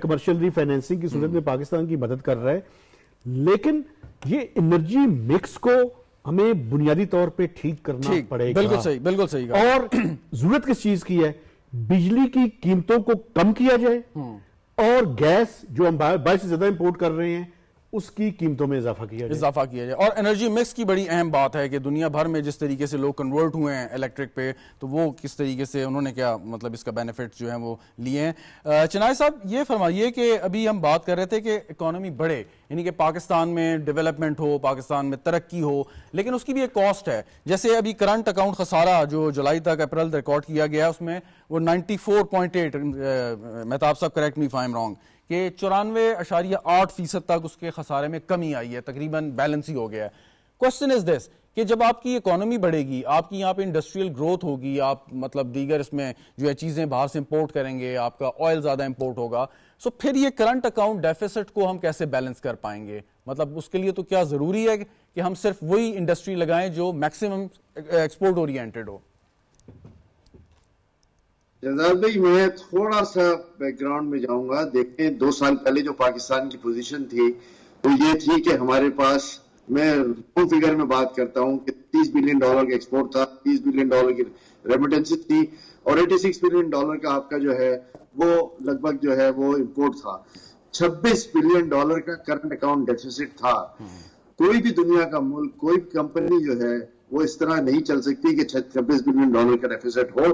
کمرشل ری فائنینسنگ کی صورت میں پاکستان کی مدد کر رہا ہے. لیکن یہ انرجی مکس کو ہمیں بنیادی طور پہ ٹھیک کرنا پڑے گا. بالکل صحیح, بالکل صحیح. اور ضرورت کس چیز کی ہے, بجلی کی قیمتوں کو کم کیا جائے اور گیس جو ہم باہر سے زیادہ امپورٹ کر رہے ہیں اس کی قیمتوں میں اضافہ کیا جائے. اور انرجی مکس کی بڑی اہم بات ہے کہ دنیا بھر میں جس طریقے سے لوگ کنورٹ ہوئے ہیں الیکٹرک پہ, تو وہ کس طریقے سے انہوں نے کیا مطلب اس کا بینیفٹ جو ہیں وہ لیے ہیں. چنائے صاحب, یہ فرمائیے کہ ابھی ہم بات کر رہے تھے کہ اکانومی بڑھے, یعنی کہ پاکستان میں ڈیولپمنٹ ہو, پاکستان میں ترقی ہو, لیکن اس کی بھی ایک کاسٹ ہے. جیسے ابھی کرنٹ اکاؤنٹ خسارہ جو جولائی تک اپریل ریکارڈ کیا گیا اس میں وہ 94.8, مہتاب صاحب correct me if I am wrong, کہ 94.8% تک اس کے خسارے میں کمی آئی ہے, تقریباً بیلنس ہی ہو گیا ہے. کوسچن از دس کہ جب آپ کی اکانومی بڑھے گی, آپ کی یہاں پہ انڈسٹریل گروتھ ہوگی, آپ مطلب دیگر اس میں جو ہے چیزیں باہر سے امپورٹ کریں گے, آپ کا آئل زیادہ امپورٹ ہوگا, سو پھر یہ کرنٹ اکاؤنٹ ڈیفیسٹ کو ہم کیسے بیلنس کر پائیں گے؟ مطلب اس کے لیے تو کیا ضروری ہے کہ ہم صرف وہی انڈسٹری لگائیں جو میکسیمم ایکسپورٹ اورینٹڈ ہو؟ جزاد بھائی, میں تھوڑا سا بیک گراؤنڈ میں جاؤں گا. دیکھیں, 2 سال پہلے جو پاکستان کی پوزیشن تھی وہ یہ تھی کہ ہمارے پاس, میں فگر میں بات کرتا ہوں کہ $30 بلین کا ایکسپورٹ تھا, $30 بلین کی ریمیٹنس تھی, اور $86 بلین کا آپ کا جو ہے وہ لگ بھگ جو ہے وہ امپورٹ تھا. $26 بلین کا کرنٹ اکاؤنٹ ڈیفیسٹ تھا. کوئی بھی دنیا کا ملک, کوئی بھی کمپنی جو ہے وہ اس طرح نہیں چل سکتی کہ $26 بلین کا ڈیفیسٹ ہو.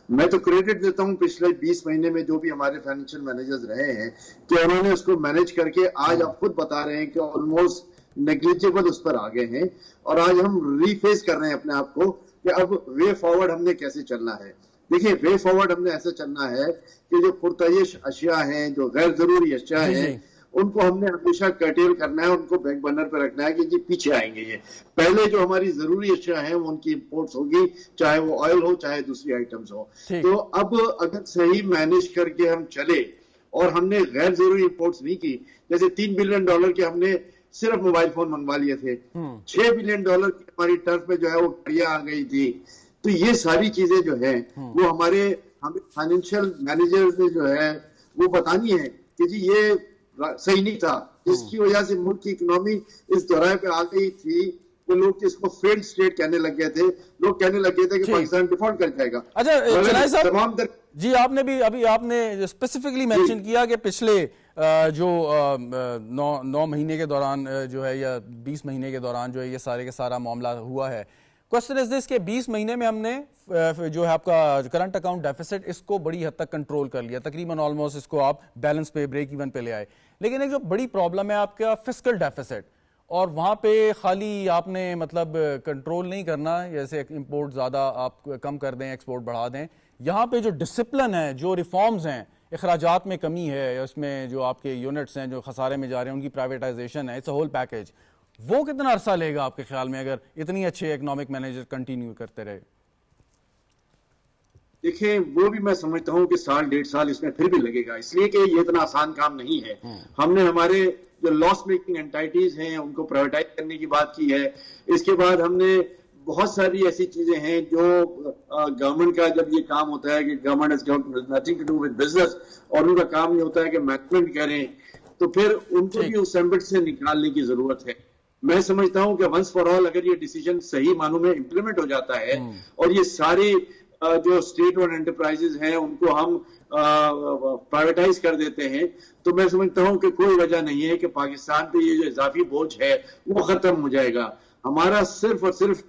میں تو کریڈٹ دیتا ہوں پچھلے 20 مہینے میں جو بھی ہمارے فائنینشیل مینیجرز رہے ہیں کہ انہوں نے اس کو مینیج کر کے آج آپ خود بتا رہے ہیں کہ آلموسٹ نیگلیجیبل اس پر آگے ہیں, اور آج ہم ری فیس کر رہے ہیں اپنے آپ کو کہ اب وے فارورڈ ہم نے کیسے چلنا ہے. دیکھیں, وے فارورڈ ہم نے ایسے چلنا ہے کہ جو پرتعیش اشیاء ہیں, جو غیر ضروری اشیاء ہیں, ان کو ہم نے ہمیشہ کرٹیل کرنا ہے, ان کو بیک برنر پہ رکھنا ہے کہ جی پیچھے آئیں گے. یہ پہلے جو ہماری ضروری اشیاء ہیں وہ ان کی امپورٹس ہوگی, چاہے وہ آئل ہو چاہے دوسری آئٹمز ہو. تو اب اگر صحیح مینج کر کے ہم چلے اور ہم نے غیر ضروری امپورٹس نہیں کی, جیسے $3 بلین کے ہم نے صرف موبائل فون منگوا لیے تھے, $6 بلین کی ہماری ٹرف میں جو ہے وہ گاڑیاں آ گئی تھی. تو یہ ساری چیزیں جو ہیں وہ ہمیں فائنینشیل مینیجر نے جو ہے وہ بتانی ہے کہ جی یہ صحیح نہیں تھا, جس کی وجہ سے ملک کی اکنامی اس دورہ پہ آ گئی تھی. وہ لوگ اس کو فیلڈ سٹیٹ کہنے لگ گئے تھے, لوگ کہنے لگ گئے تھے کہ پاکستان ڈیفالٹ کر جائے گا. اچھا چنائی صاحب جی, آپ نے بھی ابھی آپ نے اسپیسیفکلی مینشن کیا کہ پچھلے جو 9 مہینے کے دوران جو ہے یا 20 مہینے کے دوران جو ہے یہ سارے کا سارا معاملہ ہوا ہے. کوشچن از دس کہ 20 مہینے میں ہم نے جو ہے آپ کا کرنٹ اکاؤنٹ ڈیفیسٹ اس کو بڑی حد تک کنٹرول کر لیا, تقریباً آلموسٹ اس کو آپ بیلنس پہ بریک ایون پہ لے آئے. لیکن ایک جو بڑی پرابلم ہے آپ کا فسکل ڈیفیسٹ, اور وہاں پہ خالی آپ نے مطلب کنٹرول نہیں کرنا, جیسے امپورٹ زیادہ آپ کم کر دیں ایکسپورٹ بڑھا دیں. یہاں پہ جو ڈسپلن ہے, جو ریفارمز ہیں, اخراجات میں کمی ہے, اس میں جو آپ کے یونٹس ہیں جو خسارے میں جا رہے ہیں ان کی پرائیویٹائزیشن ہے, اٹس اے ہول پیکیج. وہ کتنا عرصہ لے گا آپ کے خیال میں اگر اتنی اچھے اکنامک مینیجر کنٹینیو کرتے رہے؟ دیکھیں وہ بھی میں سمجھتا ہوں کہ 1.5 سال اس میں پھر بھی لگے گا, اس لیے کہ یہ اتنا آسان کام نہیں ہے. ہم نے ہمارے جو لاس میکنگ انٹائٹیز ہیں ان کو پرائیویٹائز کرنے کی بات کی ہے. اس کے بعد ہم نے بہت ساری ایسی چیزیں ہیں جو گورنمنٹ کا جب یہ کام ہوتا ہے کہ government has got nothing to do with business, اور ان کا کام یہ ہوتا ہے کہ مینجمنٹ کریں, تو پھر ان کو بھی اس سیمبٹ سے نکالنے کی ضرورت ہے. میں سمجھتا ہوں کہ ونس فار آل اگر یہ ڈیسیجن صحیح معنوں میں امپلیمنٹ ہو جاتا ہے اور یہ ساری جو اسٹیٹ اور انٹرپرائزز ہیں ان کو ہم پرائیویٹائز کر دیتے ہیں, تو میں سمجھتا ہوں کہ کوئی وجہ نہیں ہے کہ پاکستان پہ یہ جو اضافی بوجھ ہے وہ ختم ہو جائے گا. ہمارا صرف اور صرف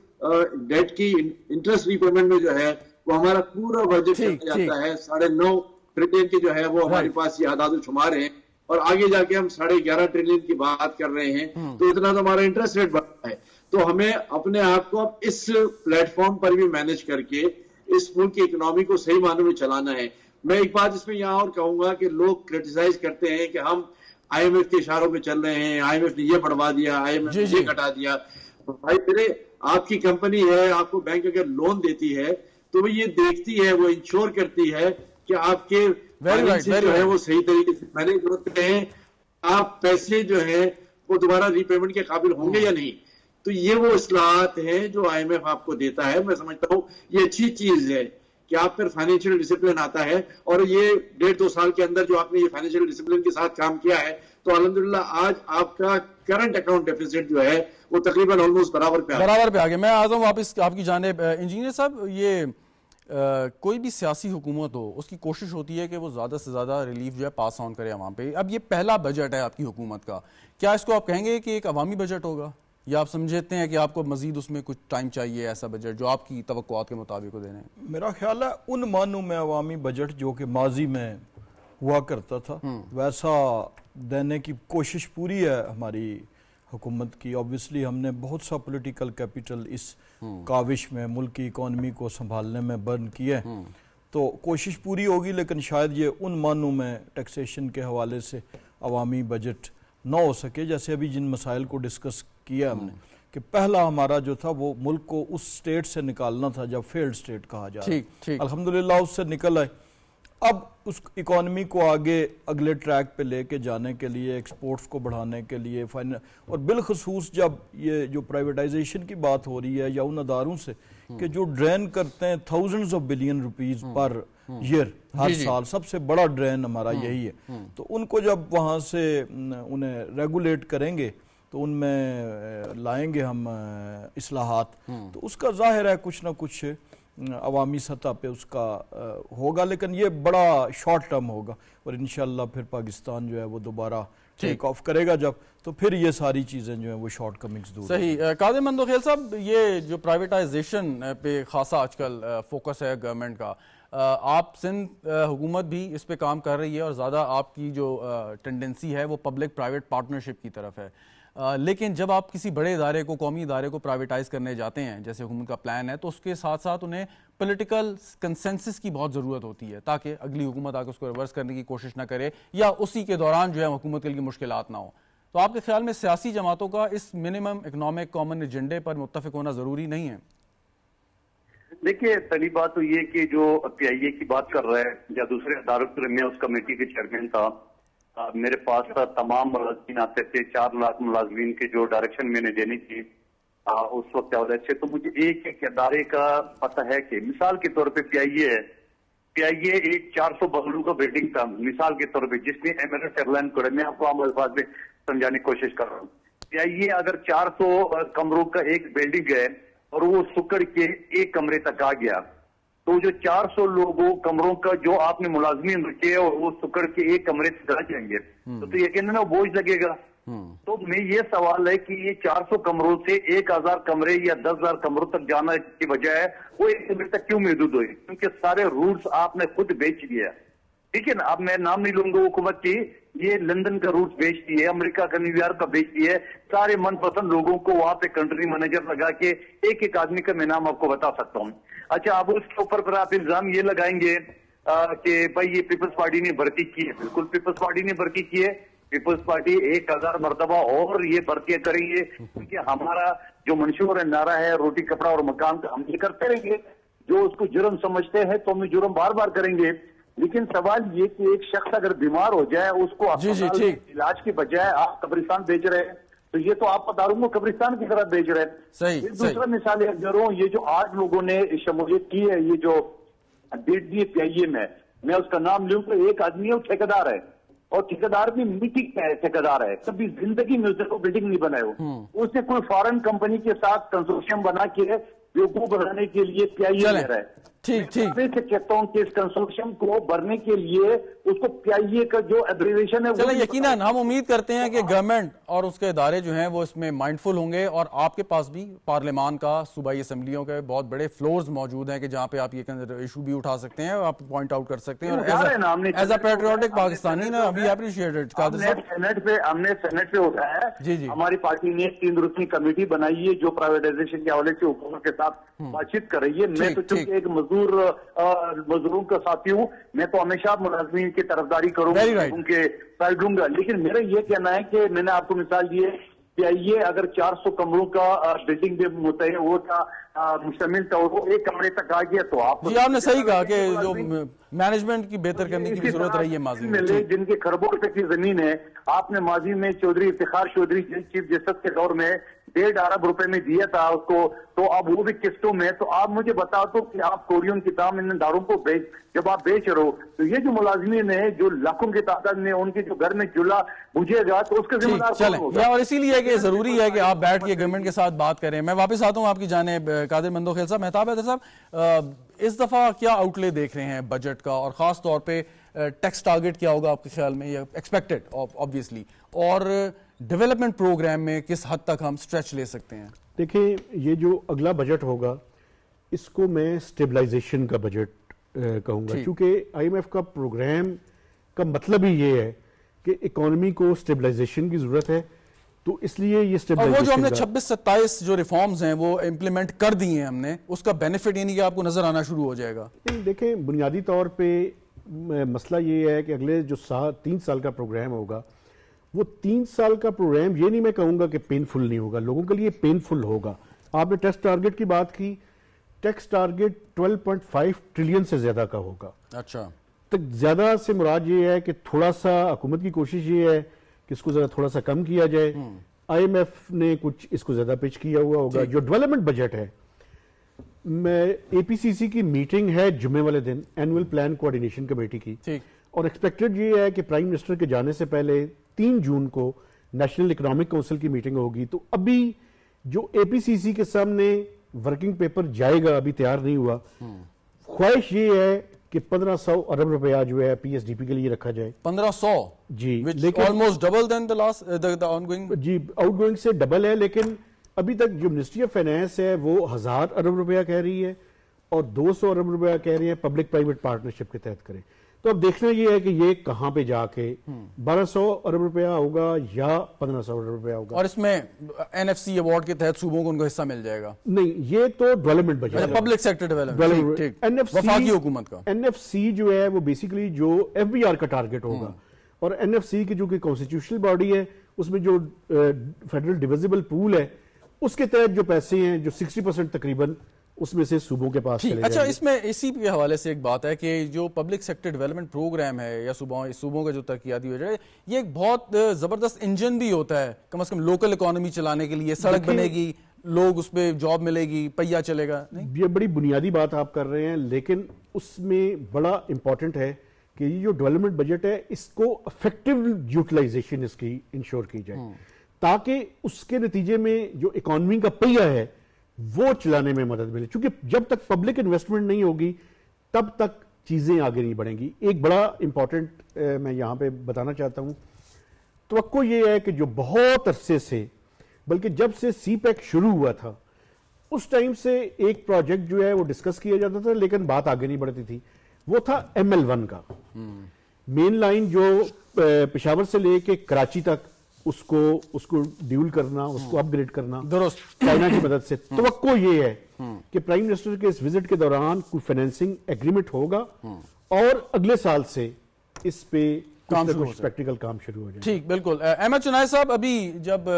ڈیٹ کی انٹرسٹ ری پیمنٹ میں جو ہے وہ ہمارا پورا بجٹ چلا جاتا ہے. 9.5 ٹریلین کی جو ہے وہ ہمارے پاس یہ اعداد و شمار ہیں, اور آگے جا کے ہم 11.5 ٹریلین کی بات کر رہے ہیں, تو اتنا تو ہمارا انٹرسٹ ریٹ بڑھتا ہے. تو ہمیں اپنے آپ کو اب اس پلیٹ فارم پر بھی مینج کر کے اس ملک کی اکنامی کو صحیح معنوں میں چلانا ہے. میں ایک بات اس میں یہاں اور کہوں گا کہ لوگ کرٹیسائز کرتے ہیں کہ ہم آئی ایم ایف کے اشاروں پہ چل رہے ہیں, آئی ایم ایف نے یہ بڑھوا دیا, آئی ایم ایف نے یہ کٹا دیا. بھائی میرے آپ کی کمپنی ہے, آپ کو بینک اگر لون دیتی ہے تو وہ یہ دیکھتی ہے, وہ انشور کرتی ہے کہ آپ کے جو ہے وہ صحیح طریقے سے مینج ہوتے ہیں, آپ پیسے جو ہیں وہ دوبارہ ری پیمنٹ کے قابل ہوں گے یا نہیں. تو یہ وہ اصلاحات ہیں جو آئی ایم ایف آپ کو دیتا ہے. میں سمجھتا ہوں یہ اچھی چیز ہے کہ آپ پر فائنینشیل ڈسپلن آتا ہے, اور یہ 1.5-2 سال کے اندر جو آپ نے یہ فائنینشیل ڈسپلن کے ساتھ کام کیا ہے تو الحمدللہ آج آپ کا کرنٹ اکاؤنٹ ڈیفیسٹ جو ہے وہ تقریباً آلموسٹ برابر پہ آ گیا. میں آتا ہوں واپس آپ کی جانب. انجینئر صاحب, یہ کوئی بھی سیاسی حکومت ہو اس کی کوشش ہوتی ہے کہ وہ زیادہ سے زیادہ ریلیف جو ہے پاس آن کرے عوام پہ. اب یہ پہلا بجٹ ہے آپ کی حکومت کا, کیا اس کو آپ کہیں گے کہ ایک عوامی بجٹ ہوگا, یا آپ سمجھتے ہیں کہ آپ کو مزید اس میں کچھ ٹائم چاہیے ایسا بجٹ جو آپ کی توقعات کے مطابق کو دینے؟ میرا خیال ہے ان معنوں میں عوامی بجٹ جو کہ ماضی میں ہوا کرتا تھا ویسا دینے کی کوشش پوری ہے ہماری حکومت کی. آبویسلی ہم نے بہت سا پولیٹیکل کیپیٹل اس کاوش میں ملک کی اکانومی کو سنبھالنے میں برن کیا ہے, تو کوشش پوری ہوگی. لیکن شاید یہ ان معنوں میں ٹیکسیشن کے حوالے سے عوامی بجٹ نہ ہو سکے جیسے ابھی جن مسائل کو ڈسکس کیا ہم نے, کہ پہلا ہمارا جو تھا وہ ملک کو اس سٹیٹ سے نکالنا تھا جب فیلڈ سٹیٹ کہا جا رہا ہے. الحمدللہ اس سے نکل آئے. اب اس اکانومی کو آگے اگلے ٹریک پہ لے کے جانے کے لیے, ایکسپورٹس کو بڑھانے کے لیے, اور بالخصوص جب یہ جو پرائیویٹائزیشن کی بات ہو رہی ہے یا ان اداروں سے کہ جو ڈرین کرتے ہیں $thousands of billions per year ہر سال, سب سے بڑا ڈرین ہمارا یہی ہے, تو ان کو جب وہاں سے انہیں ریگولیٹ کریں گے تو ان میں لائیں گے ہم اصلاحات, تو اس کا ظاہر ہے کچھ نہ کچھ عوامی سطح پہ اس کا ہوگا. لیکن یہ بڑا شارٹ ٹرم ہوگا, اور انشاءاللہ پھر پاکستان جو ہے وہ دوبارہ ٹیک آف کرے گا جب, تو پھر یہ ساری چیزیں جو ہیں وہ شارٹ کمنگز دور. صحیح. قادر مندوخیل صاحب, یہ جو پرائیویٹائزیشن پہ خاصا آج کل فوکس ہے گورنمنٹ کا, آپ سندھ حکومت بھی اس پہ کام کر رہی ہے اور زیادہ آپ کی جو ٹینڈنسی ہے وہ پبلک پرائیویٹ پارٹنرشپ کی طرف ہے. لیکن جب آپ کسی بڑے ادارے کو، قومی ادارے کو پرائیویٹائز کرنے جاتے ہیں جیسے حکومت کا پلان ہے، تو اس کے ساتھ ساتھ انہیں پولیٹیکل کنسنسس کی بہت ضرورت ہوتی ہے تاکہ اگلی حکومت آ کے اس کو ریورس کرنے کی کوشش نہ کرے یا اسی کے دوران جو ہے حکومت کے لیے مشکلات نہ ہوں. تو آپ کے خیال میں سیاسی جماعتوں کا اس منیمم اکنامک کامن ایجنڈے پر متفق ہونا ضروری نہیں ہے؟ دیکھیے پہلی بات تو یہ کہ جو پی آئی اے کی بات کر رہا ہے یا دوسرے اداروں کے، میں اس کمیٹی کے چیئرمین تھا، میرے پاس تمام ملازمین آتے تھے، 4 لاکھ ملازمین کے جو ڈائریکشن میں نے دینی تھی اس وقت حوالے سے، تو مجھے ایک ادارے کا پتہ ہے کہ مثال کے طور پہ پی آئی اے ہے. پی آئی اے ایک 400 بنگلوں کا بلڈنگ تھا مثال کے طور پہ، جس میں ایمریٹس ایئر لائن کھڑے. میں آپ کو عام الفاظ میں سمجھانے کی کوشش کر رہا ہوں. پی آئی اے اگر 400 کمروں کا ایک بلڈنگ ہے اور وہ سکڑ کے ایک کمرے تک آ گیا، تو جو 400 لوگوں کمروں کا جو آپ نے ملازمین رکھے اور وہ سکڑ کے ایک کمرے سے آ جائیں گے تو یقیناً وہ بوجھ لگے گا. تو میں یہ سوال ہے کہ یہ 400 کمروں سے 1000 کمرے یا 10,000 کمروں تک جانا کی بجائے وہ ایک کمرے تک کیوں محدود ہوئی؟ کیونکہ سارے رولز آپ نے خود بیچ دیا. ٹھیک ہے نا، اب میں نام نہیں لوں گا حکومت کی، یہ لندن کا روٹ بیچ دیے، امریکہ کا نیو یارک کا بیچ دیے، سارے من پسند لوگوں کو وہاں پہ کنٹری مینیجر لگا کے ایک آدمی کا میں نام آپ کو بتا سکتا ہوں. اچھا، اب اس کے اوپر آپ الزام یہ لگائیں گے کہ بھائی یہ پیپلز پارٹی نے بھرتی کی ہے. بالکل پیپلز پارٹی نے بھرتی کی ہے. پیپلز پارٹی 1000 مرتبہ اور یہ بھرتیاں کریں گے، کیونکہ ہمارا جو منشور ہے، نعرہ ہے روٹی کپڑا اور مکان کا، ہم یہ کرتے رہیں گے. جو اس کو جرم سمجھتے ہیں تو ہم جرم بار بار کریں گے. لیکن سوال یہ کہ ایک شخص اگر بیمار ہو جائے اس کو اسپتال میں علاج کے بجائے آپ قبرستان بھیج رہے ہیں، تو یہ تو آپ بتا رہا ہوں قبرستان کی طرف بھیج رہے ہیں. دوسرا مثال ہے یہ جو 8 لوگوں نے شمولیت کی ہے، یہ جو ڈیٹ دی پی آئی اے میں اس کا نام لوں تو ایک آدمی ہے، وہ ٹھیکیدار ہے، اور ٹھیکیدار بھی مٹی کا ٹھیکیدار ہے، کبھی زندگی میں اس کو بلڈنگ نہیں بنائے ہو. اس نے کوئی فارن کمپنی کے ساتھ کنسورشیم بنا کے بیوقوف بنانے کے لیے پی آئی اے لے رہا ہے. ٹھیک ٹھیک میں سے کہتا ہوں کہ اس کنسورشیم کو بھرنے کے لیے اس کو پی آئی اے کا جو ایبریویشن ہے، چلیں یقیناً ہم امید کرتے ہیں کہ گورنمنٹ اور اس کے ادارے جو ہیں وہ اس میں مائنڈفل ہوں گے، اور آپ کے پاس بھی پارلیمان کا، صوبائی اسمبلیوں کے بہت بڑے فلورز موجود ہیں کہ جہاں پہ آپ یہ ایشو بھی اٹھا سکتے ہیں، آپ پوائنٹ آؤٹ کر سکتے ہیں، اور ایز اے پیٹریوٹک پاکستانی نا وی اپریشیٹ اٹ. ہم نے سینٹ پہ اٹھایا ہے. ہماری پارٹی نے 3 رکنی کمیٹی بنائی ہے جو پرائیویٹائزیشن کے حوالے سے حکومت کے ساتھ بات چیت کر رہی ہے. میں تو چونکہ ایک مزدوروں کا ساتھی ہوں، میں تو ہمیشہ ملازمین کی طرفداری کروں گا، ان کے سائڈ دوں گا. لیکن میرا یہ کہنا ہے کہ میں نے آپ کو مثال دی ہے کہ یہ اگر 400 کمروں کا بلڈنگ میں متعین وہ تھا، مشتمل تھا، اور وہ ایک کمرے تک آ گیا، تو آپ نے صحیح کہا کہ جو مینجمنٹ کی بہتر کرنے کی بھی ضرورت رہی ہے ماضی میں. جن کے خربوں روپے کی زمین ہے، آپ نے ماضی میں چودھری افتخار چودھری چیف جسٹس کے دور میں 1.5 ارب روپے میں دیا تھا اس کو، تو اب وہ بھی قسطوں میں. تو آپ مجھے بتا دو کہ آپ کوریون کی دام ان اداروں کو جب آپ بیچ رہے ہو، تو یہ جو ملازمین ہیں جو لاکھوں کی تعداد میں ان کے جو گھر میں چولہا بجھے گا، تو اس کا ذمہ دار کون ہوگا؟ اور اسی لیے کہ ضروری ہے کہ آپ بیٹھ کے گورنمنٹ کے ساتھ بات کریں. میں واپس آتا ہوں آپ کی جانب قادر مندوخیل صاحب. مہتاب حیدر صاحب، اس دفعہ کیا آؤٹ لے دیکھ رہے ہیں بجٹ کا، اور خاص طور پہ ٹیکس ٹارگٹ کیا ہوگا آپ کے خیال میں، یا ایکسپیکٹڈ آبویسلی، اور ڈیولپمنٹ پروگرام میں کس حد تک ہم سٹریچ لے سکتے ہیں؟ دیکھیں، یہ جو اگلا بجٹ ہوگا اس کو میں سٹیبلائزیشن کا بجٹ کہوں گا، کیونکہ آئی ایم ایف کا پروگرام کا مطلب ہی یہ ہے کہ اکانومی کو سٹیبلائزیشن کی ضرورت ہے. تو اس لیے یہ اور وہ جو ہم نے 26-27 جو ریفارمز ہیں وہ امپلیمنٹ کر دی ہیں ہم نے، اس کا بینیفٹ یعنی کہ آپ کو نظر آنا شروع ہو جائے گا. دیکھیں، بنیادی طور پہ مسئلہ یہ ہے کہ اگلے جو 3 سال کا پروگرام ہوگا، وہ 3 سال کا پروگرام یہ نہیں میں کہوں گا کہ پینفل نہیں ہوگا، لوگوں کے لیے پینفل ہوگا. آپ نے ٹیکس ٹارگٹ کی بات کی، ٹیکس ٹارگٹ 12.5 ٹریلین سے زیادہ کا ہوگا. اچھا، زیادہ سے مراد یہ ہے کہ تھوڑا سا حکومت کی کوشش یہ ہے کہ اس کو ذرا تھوڑا سا کم کیا جائے. آئی ایم ایف نے کچھ اس کو زیادہ پچ کیا ہوا ہوگا. جو ڈیولپمنٹ بجٹ ہے، میں اے پی سی سی کی میٹنگ ہے جمعے والے دن، اینول پلان کوارڈینیشن کمیٹی کی، اور ایکسپیکٹڈ یہ ہے کہ پرائم منسٹر کے جانے سے پہلے 3 جون کو نیشنل اکنامک کونسل کی میٹنگ ہوگی. تو ابھی جو اے پی سی سی کے سامنے ورکنگ پیپر جائے گا، ابھی تیار نہیں ہوا. خواہش یہ ہے کہ 1500 ارب روپیہ جو ہے پی ایس ڈی پی کے لیے رکھا جائے. 1500 جی، almost double than the ongoing. جی، آؤٹ گوئنگ سے ڈبل ہے. لیکن ابھی تک جو منسٹری آف فائنانس ہے وہ 1000 ارب روپیہ کہہ رہی ہے، اور 200 ارب روپیہ کہہ رہی ہے پبلک پرائیویٹ پارٹنرشپ کے تحت کریں. تو اب دیکھنا یہ ہے کہ یہ کہاں پہ جا کے 1200 ارب روپیہ ہوگا یا 1500 ارب روپیہ ہوگا. اور اس میں این ایف سی ایوارڈ کے تحت صوبوں کو ان کو حصہ مل جائے گا؟ نہیں, یہ تو development budget, public sector development, وفاقی حکومت کا. این ایف سی جو ہے وہ بیسیکلی جو ایف بی آر کا ٹارگٹ ہوگا, اور این ایف سی کی جو کہ کانسٹیٹیوشنل باڈی ہے, اس میں جو فیڈرل ڈیویزیبل پول ہے اس کے تحت جو پیسے ہیں جو 60% تقریباً اس میں سے صوبوں کے پاس چلے جائیں گے. اچھا, اس میں اسی کے حوالے سے ایک بات ہے کہ جو پبلک سیکٹر ڈیولپمنٹ پروگرام ہے یا صوبوں کا جو ترقیاتی بجٹ ہے, یہ ایک بہت زبردست انجن بھی ہوتا ہے کم از کم لوکل اکانومی چلانے کے لیے. سڑک بنے گی, لوگ اس پہ جاب ملے گی, پہیا چلے گا. یہ بڑی بنیادی بات آپ کر رہے ہیں, لیکن اس میں بڑا امپورٹنٹ ہے کہ یہ جو ڈیولپمنٹ بجٹ ہے اس کو افیکٹو یوٹیلائزیشن اس کی انشور کی جائے, تاکہ اس کے نتیجے میں جو اکانومی کا پہیا ہے وہ چلانے میں مدد ملے. چونکہ جب تک پبلک انویسٹمنٹ نہیں ہوگی تب تک چیزیں آگے نہیں بڑھیں گی. ایک بڑا امپورٹنٹ میں یہاں پہ بتانا چاہتا ہوں, توقع یہ ہے کہ جو بہت عرصے سے, بلکہ جب سے سی پیک شروع ہوا تھا اس ٹائم سے ایک پروجیکٹ جو ہے وہ ڈسکس کیا جاتا تھا لیکن بات آگے نہیں بڑھتی تھی, وہ تھا ML1 کا مین لائن جو پشاور سے لے کے کراچی تک اس کو ڈیول کرنا, اس کو اپ گریڈ کرنا درست چائنا کی مدد سے. توقع یہ ہے کہ پرائم منسٹر کے اس وزٹ کے دوران کوئی فائنینسنگ ایگریمنٹ ہوگا اور اگلے سال سے اس پہ پریکٹیکل کام شروع ہو جائے. ٹھیک, بالکل. احمد چنائے صاحب, ابھی جب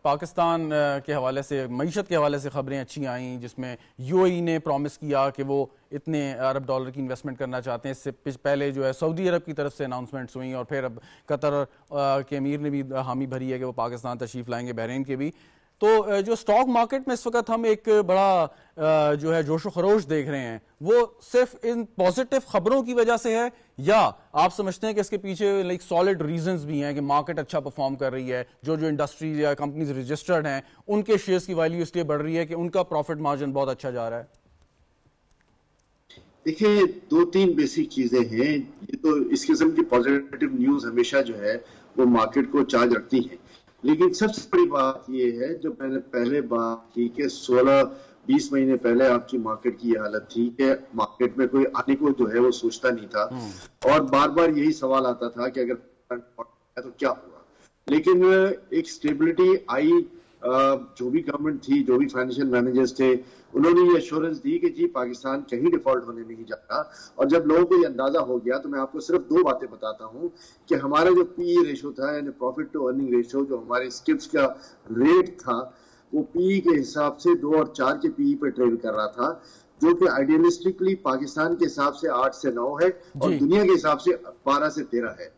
پاکستان کے حوالے سے, معیشت کے حوالے سے خبریں اچھی آئیں جس میں یو اے ای نے پرومس کیا کہ وہ اتنے ارب ڈالر کی انویسٹمنٹ کرنا چاہتے ہیں, اس سے پہلے جو ہے سعودی عرب کی طرف سے اناؤنسمنٹس ہوئیں, اور پھر اب قطر کے امیر نے بھی حامی بھری ہے کہ وہ پاکستان تشریف لائیں گے, بحرین کے بھی. تو جو سٹاک مارکیٹ میں اس وقت ہم ایک بڑا جو ہے جوش و خروش دیکھ رہے ہیں, وہ صرف ان پازیٹیو خبروں کی وجہ سے ہے, یا آپ سمجھتے ہیں کہ اس کے پیچھے لائک سالڈ ریزنز بھی ہیں کہ مارکیٹ اچھا پرفارم کر رہی ہے, جو انڈسٹریز یا کمپنیز رجسٹرڈ ہیں ان کے شیئرز کی ویلیو اس لیے بڑھ رہی ہے کہ ان کا پروفٹ مارجن بہت اچھا جا رہا ہے؟ دیکھیں, 2-3 بیسک چیزیں ہیں. یہ تو اس قسم کی پازیٹیو نیوز ہمیشہ جو ہے وہ مارکیٹ کو چارج رکھتی ہیں, لیکن سب سے بڑی بات یہ ہے جو میں نے پہلے بات کی کہ 16-20 مہینے پہلے آپ کی مارکیٹ کی یہ حالت تھی کہ مارکیٹ میں کوئی آنے کو جو ہے وہ سوچتا نہیں تھا, اور بار بار یہی سوال آتا تھا کہ اگر تو کیا ہوا. لیکن ایک سٹیبلٹی آئی, جو بھی گورنمنٹ تھی, جو بھی فائنینشیل مینیجرز تھے, انہوں نے یہ ایشورنس دی کہ جی پاکستان کہیں ڈیفالٹ ہونے نہیں جاتا. اور جب لوگوں کو یہ اندازہ ہو گیا تو میں آپ کو صرف 2 باتیں بتاتا ہوں کہ ہمارا جو پی ای ریشو تھا, یعنی پروفٹ ٹو ارننگ ریشو, جو ہمارے اسکپس کا ریٹ تھا, وہ پی ای کے حساب سے 2 اور 4 کے پی ای پہ ٹریڈ کر رہا تھا, جو کہ آئیڈیلسٹکلی پاکستان کے حساب سے 8 سے 9 ہے اور دنیا کے حساب سے 12 سے 13 ہے.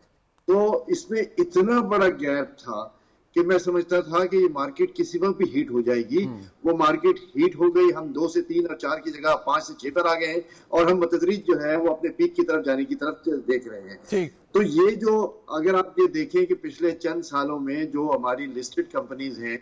تو اس میں اتنا بڑا گیپ تھا کہ میں سمجھتا تھا کہ یہ مارکیٹ کسی وقت بھی ہیٹ ہو جائے گی. وہ مارکیٹ ہیٹ ہو گئی, ہم 2 سے 3 اور 4 کی جگہ 5 سے 6 پر آ گئے ہیں, اور ہم بتدریج جو ہے وہ اپنے پیک کی طرف جانے کی طرف دیکھ رہے ہیں. تو یہ جو اگر آپ یہ دیکھیں کہ پچھلے چند سالوں میں جو ہماری لسٹڈ کمپنیز ہیں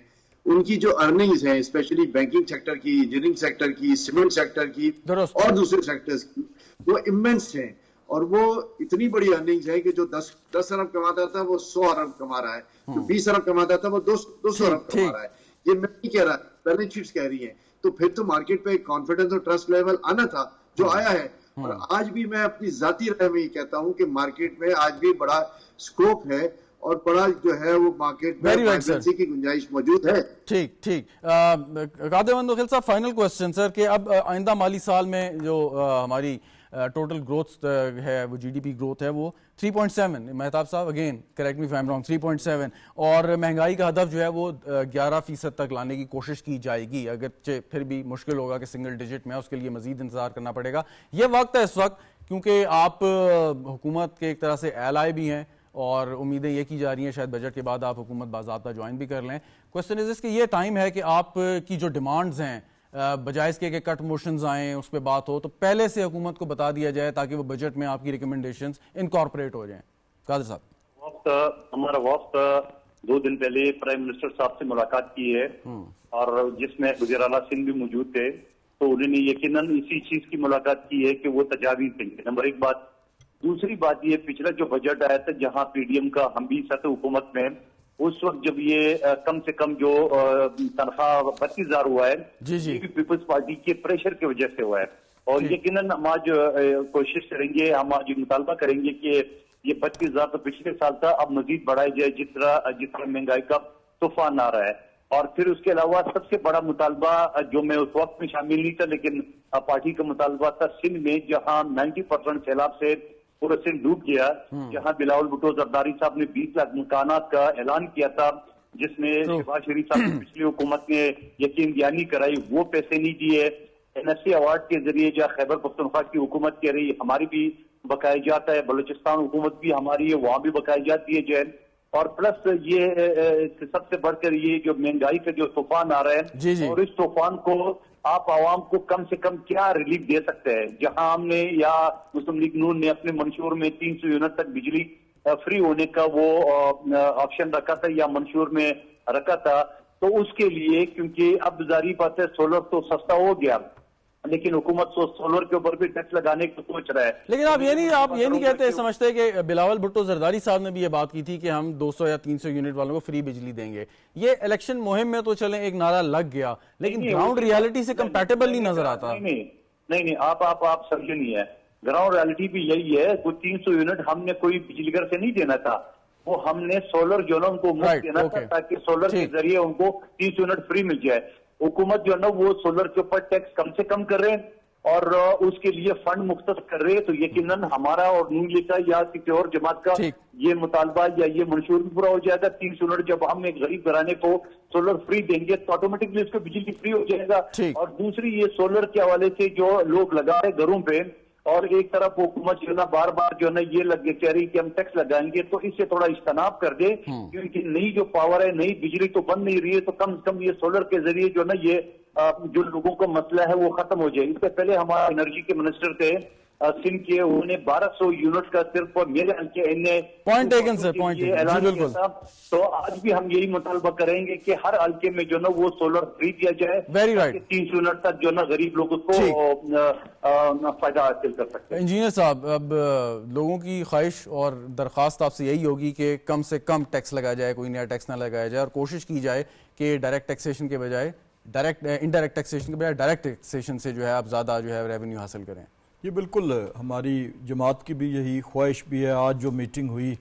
ان کی جو ارننگز ہیں, اسپیشلی بینکنگ سیکٹر کی, انجینئرنگ سیکٹر کی, سیمنٹ سیکٹر کی اور دوسرے سیکٹرز کی, وہ امینس ہیں. اور وہ اتنی بڑی ارننگز ہے کہ جو 10 ارب کماتا تھا وہ 100 ارب کما رہا ہے, جو 20 ارب کماتا تھا وہ 200 ارب کما رہا ہے. یہ میں نہیں کہہ رہا, بیلنس شیٹس کہہ رہی ہیں. تو پھر تو مارکیٹ پہ کانفیڈنس اور ٹرسٹ لیول آنا تھا جو آیا ہے. اور آج بھی میں اپنی ذاتی رائے میں یہ کہتا ہوں کہ مارکیٹ میں آج بھی بڑا سکوپ ہے اور بڑا جو ہے وہ مارکیٹ میں وائبرنسی کی گنجائش موجود ہے. ٹھیک ٹھیک. قادر احمد وکیل صاحب, فائنل کوسچن سر, کہ اب آئندہ مالی سال میں جو ہماری ٹوٹل گروتھ ہے, وہ جی ڈی پی گروتھ ہے وہ 3.7, مہتاب صاحب again correct me if I am wrong, 3.7, اور مہنگائی کا ہدف جو ہے وہ 11% تک لانے کی کوشش کی جائے گی, اگرچہ پھر بھی مشکل ہوگا کہ سنگل ڈیجٹ میں, اس کے لیے مزید انتظار کرنا پڑے گا. یہ وقت ہے اس وقت, کیونکہ آپ حکومت کے ایک طرح سے ایلائی بھی ہیں اور امیدیں یہ کی جا رہی ہیں شاید بجٹ کے بعد آپ حکومت باضابطہ جوائن بھی کر لیں. کوسچن از اس کہ یہ ٹائم ہے کہ آپ کی جو ڈیمانڈز ہیں, بجائے اس کے کہ کٹ موشنز آئیں اس پہ بات ہو, تو پہلے سے حکومت کو بتا دیا جائے تاکہ وہ بجٹ میں آپ کی ریکمنڈیشنز انکارپوریٹ ہو جائیں. قادر صاحب, ہمارا وفد 2 دن پہلے پرائم منسٹر صاحب سے ملاقات کی ہے, اور جس میں وزیر اعلیٰ سندھ بھی موجود تھے, تو انہوں نے یقیناً اسی چیز کی ملاقات کی ہے کہ وہ تجاویز دیں گے. نمبر 1 بات. دوسری بات یہ, پچھلا جو بجٹ آیا تھا جہاں پی ڈی ایم کا ہم بھی سطح حکومت میں, اس وقت جب یہ کم سے کم جو تنخواہ 32,000 ہوا ہے, جی پیپلز پارٹی کے پریشر کی وجہ سے ہوا ہے, اور یقیناً ہم آج کوشش کریں گے, ہم آج مطالبہ کریں گے کہ یہ 32,000 تو پچھلے سال تھا, اب مزید بڑھایا جائے جس طرح مہنگائی کا طوفان آ رہا ہے. اور پھر اس کے علاوہ سب سے بڑا مطالبہ جو میں اس وقت میں شامل نہیں تھا لیکن پارٹی کا مطالبہ تھا, سندھ میں جہاں 90% سیلاب سے پورا سندھ ڈوب گیا, جہاں بلاول بھٹو زرداری صاحب نے 20 لاکھ مکانات کا اعلان کیا تھا, جس میں شہباز شریف صاحب کی پچھلی حکومت نے یقین دہانی کرائی, وہ پیسے نہیں دیے. NSC ایوارڈ کے ذریعے جو خیبر پختونخوا کی حکومت کہہ رہی ہے ہماری بھی بقایا جاتا ہے, بلوچستان حکومت بھی ہماری ہے وہاں بھی بقایا جاتی ہے جائے. اور پلس یہ سب سے بڑھ کر یہ جو مہنگائی کا جو طوفان آ رہا ہے, اور اس طوفان کو آپ عوام کو کم سے کم کیا ریلیف دے سکتے ہیں, جہاں ہم نے یا مسلم لیگ نون نے اپنے منشور میں 300 یونٹ تک بجلی فری ہونے کا وہ آپشن رکھا تھا یا منشور میں رکھا تھا, تو اس کے لیے کیونکہ اب ظاہری بات ہے سولر تو سستا ہو گیا لیکن حکومت سولر کے اوپر بھی ٹیکس لگانے کی سوچ رہا ہے. لیکن آپ یہ نہیں کہتے سمجھتے کہ بلاول بھٹو زرداری صاحب نے بھی یہ بات کی تھی کہ ہم 200 یا 300 یونٹ والوں کو فری بجلی دیں گے. یہ الیکشن مہم میں تو چلیں ایک نعرہ لگ گیا لیکن گراؤنڈ ریالٹی سے کمپیٹیبل نہیں نظر آتا. نہیں آپ سمجھے نہیں ہے, گراؤنڈ ریالٹی بھی یہی ہے. کوئی 300 یونٹ ہم نے کوئی بجلی گھر سے نہیں دینا تھا, وہ ہم نے سولر جو ہے نا ان کو مفت دینا تھا تاکہ سولر کے ذریعے ان کو 300 یونٹ فری مل جائے. حکومت جو ہے نا وہ سولر کے اوپر ٹیکس کم سے کم کر رہے ہیں اور اس کے لیے فنڈ مختص کر رہے, تو یقیناً ہمارا اور نون لیگ کا یا کسی اور جماعت کا یہ مطالبہ یا یہ منشور بھی پورا ہو جائے گا. 300 یونٹ جب ہم ایک غریب گھرانے کو سولر فری دیں گے تو آٹومیٹکلی اس کو بجلی فری ہو جائے گا. اور دوسری یہ سولر کے حوالے سے جو لوگ لگا رہے گھروں پہ, اور ایک طرف حکومت جو ہے نا بار بار جو ہے نا یہ لگ کہہ رہی کہ ہم ٹیکس لگائیں گے, تو اس سے تھوڑا اجتناب کر دے کیونکہ نئی جو پاور ہے, نئی بجلی تو بن نہیں رہی ہے, تو کم سے کم یہ سولر کے ذریعے جو ہے نا یہ جو لوگوں کا مسئلہ ہے وہ ختم ہو جائے. اس سے پہلے ہمارا انرجی کے منسٹر تھے سندھ کے, انہوں نے 1200 یونٹ کا صرف میرے اعلان کیا تھا. تو آج بھی ہم یہی مطالبہ کریں گے کہ ہر حلقے میں جو نا وہ سولر فری دیا جائے, 300 یونٹ تک جو نا غریب لوگ اس کو فائدہ حاصل کر سکتے ہیں. انجینئر صاحب, اب لوگوں کی خواہش اور درخواست آپ سے یہی ہوگی کہ کم سے کم ٹیکس لگایا جائے, کوئی نیا ٹیکس نہ لگایا جائے, اور کوشش کی جائے کہ ڈائریکٹ ٹیکسیشن کے بجائے انڈائریکٹ ٹیکسیشن کے بجائے ڈائریکٹ ٹیکسیشن سے جو ہے آپ زیادہ جو ہے ریونیو حاصل کریں. یہ بالکل ہماری جماعت کی بھی یہی خواہش بھی ہے. آج جو میٹنگ ہوئی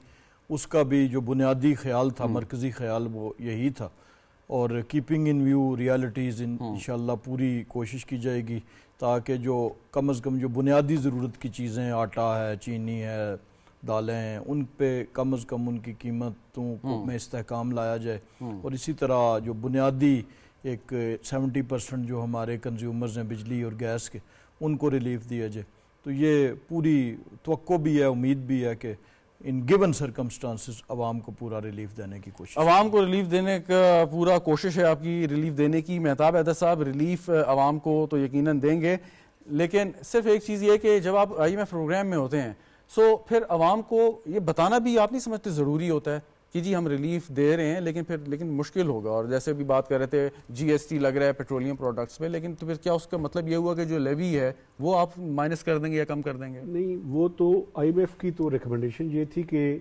اس کا بھی جو بنیادی خیال تھا, مرکزی خیال, وہ یہی تھا. اور کیپنگ ان ویو ریالٹیز انشاءاللہ پوری کوشش کی جائے گی تاکہ جو کم از کم جو بنیادی ضرورت کی چیزیں, آٹا ہے, چینی ہے, دالیں ہیں, ان پہ کم از کم ان کی قیمتوں میں استحکام لایا جائے. اور اسی طرح جو بنیادی ایک 70% جو ہمارے کنزیومرز ہیں بجلی اور گیس کے, ان کو ریلیف دیا جائے. تو یہ پوری توقع بھی ہے, امید بھی ہے کہ ان گیون سرکمسٹانسز عوام کو پورا ریلیف دینے کی کوشش, عوام کو ریلیف دینے کا پورا کوشش ہے آپ کی ریلیف دینے کی. مہتاب حیدر صاحب, ریلیف عوام کو تو یقیناً دیں گے, لیکن صرف ایک چیز یہ کہ جب آپ IMF پروگرام میں ہوتے ہیں سو پھر عوام کو یہ بتانا بھی آپ نہیں سمجھتے ضروری ہوتا ہے کہ جی ہم ریلیف دے رہے ہیں لیکن مشکل ہوگا. اور جیسے بھی بات کر رہے تھے GST لگ رہا ہے پیٹرولیم پروڈکٹس پہ, لیکن تو پھر کیا اس کا مطلب یہ ہوا کہ جو لیوی ہے وہ آپ مائنس کر دیں گے یا کم کر دیں گے؟ نہیں, وہ تو IMF کی تو ریکمنڈیشن یہ تھی کہ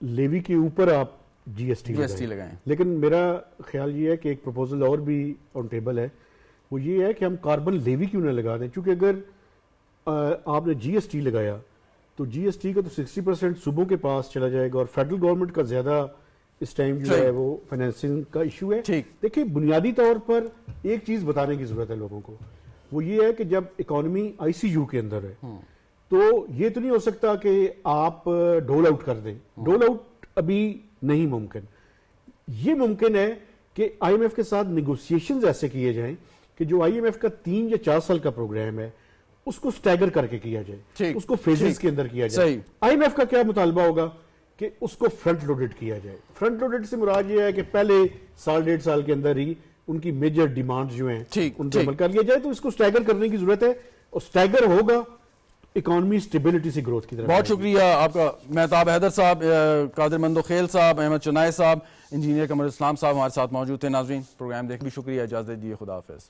لیوی کے اوپر آپ GST لگائیں. لیکن میرا خیال یہ ہے کہ ایک پروپوزل اور بھی آن ٹیبل ہے, وہ یہ ہے کہ ہم کاربن لیوی کیوں نہ لگا دیں, چونکہ اگر آپ نے GST لگایا تو GST کا تو 60% صوبوں کے پاس چلا جائے گا, اور فیڈرل گورنمنٹ کا زیادہ اس ٹائم جو ہے وہ فائنینسنگ کا ایشو ہے. دیکھیں, بنیادی طور پر ایک چیز بتانے کی ضرورت ہے لوگوں کو, وہ یہ ہے کہ جب اکانومی ICU کے اندر ہے تو یہ تو نہیں ہو سکتا کہ آپ ڈول آؤٹ کر دیں. ڈول آؤٹ ابھی نہیں ممکن. یہ ممکن ہے کہ IMF کے ساتھ نیگوسیشنز ایسے کیے جائیں کہ جو IMF کا 3 یا 4 سال کا پروگرام ہے اس کو سٹیگر کر کے کیا جائے, اس کو فیزز کے اندر کیا جائے. IMF کا کیا مطالبہ ہوگا کہ اس کو فرنٹ لوڈڈ کیا جائے. فرنٹ لوڈڈ سے مراد یہ ہے کہ پہلے سال 1.5 سال کے اندر ہی ان کی میجر ڈیمانڈ جو ہیں ان پر عمل کر لیا جائے. تو اس کو سٹیگر کرنے کی ضرورت ہے, اور سٹیگر ہوگا اکانومی سٹیبلٹی سے گروتھ کی طرف. بہت شکریہ آپ کا مہتاب حیدر صاحب, قادر مندوخیل صاحب, احمد چنائے صاحب, انجینئر قمر اسلام صاحب ہمارے ساتھ موجود تھے. ناظرین, پروگرام دیکھ بھی شکریہ, اجازت دیجیے, خدا حافظ.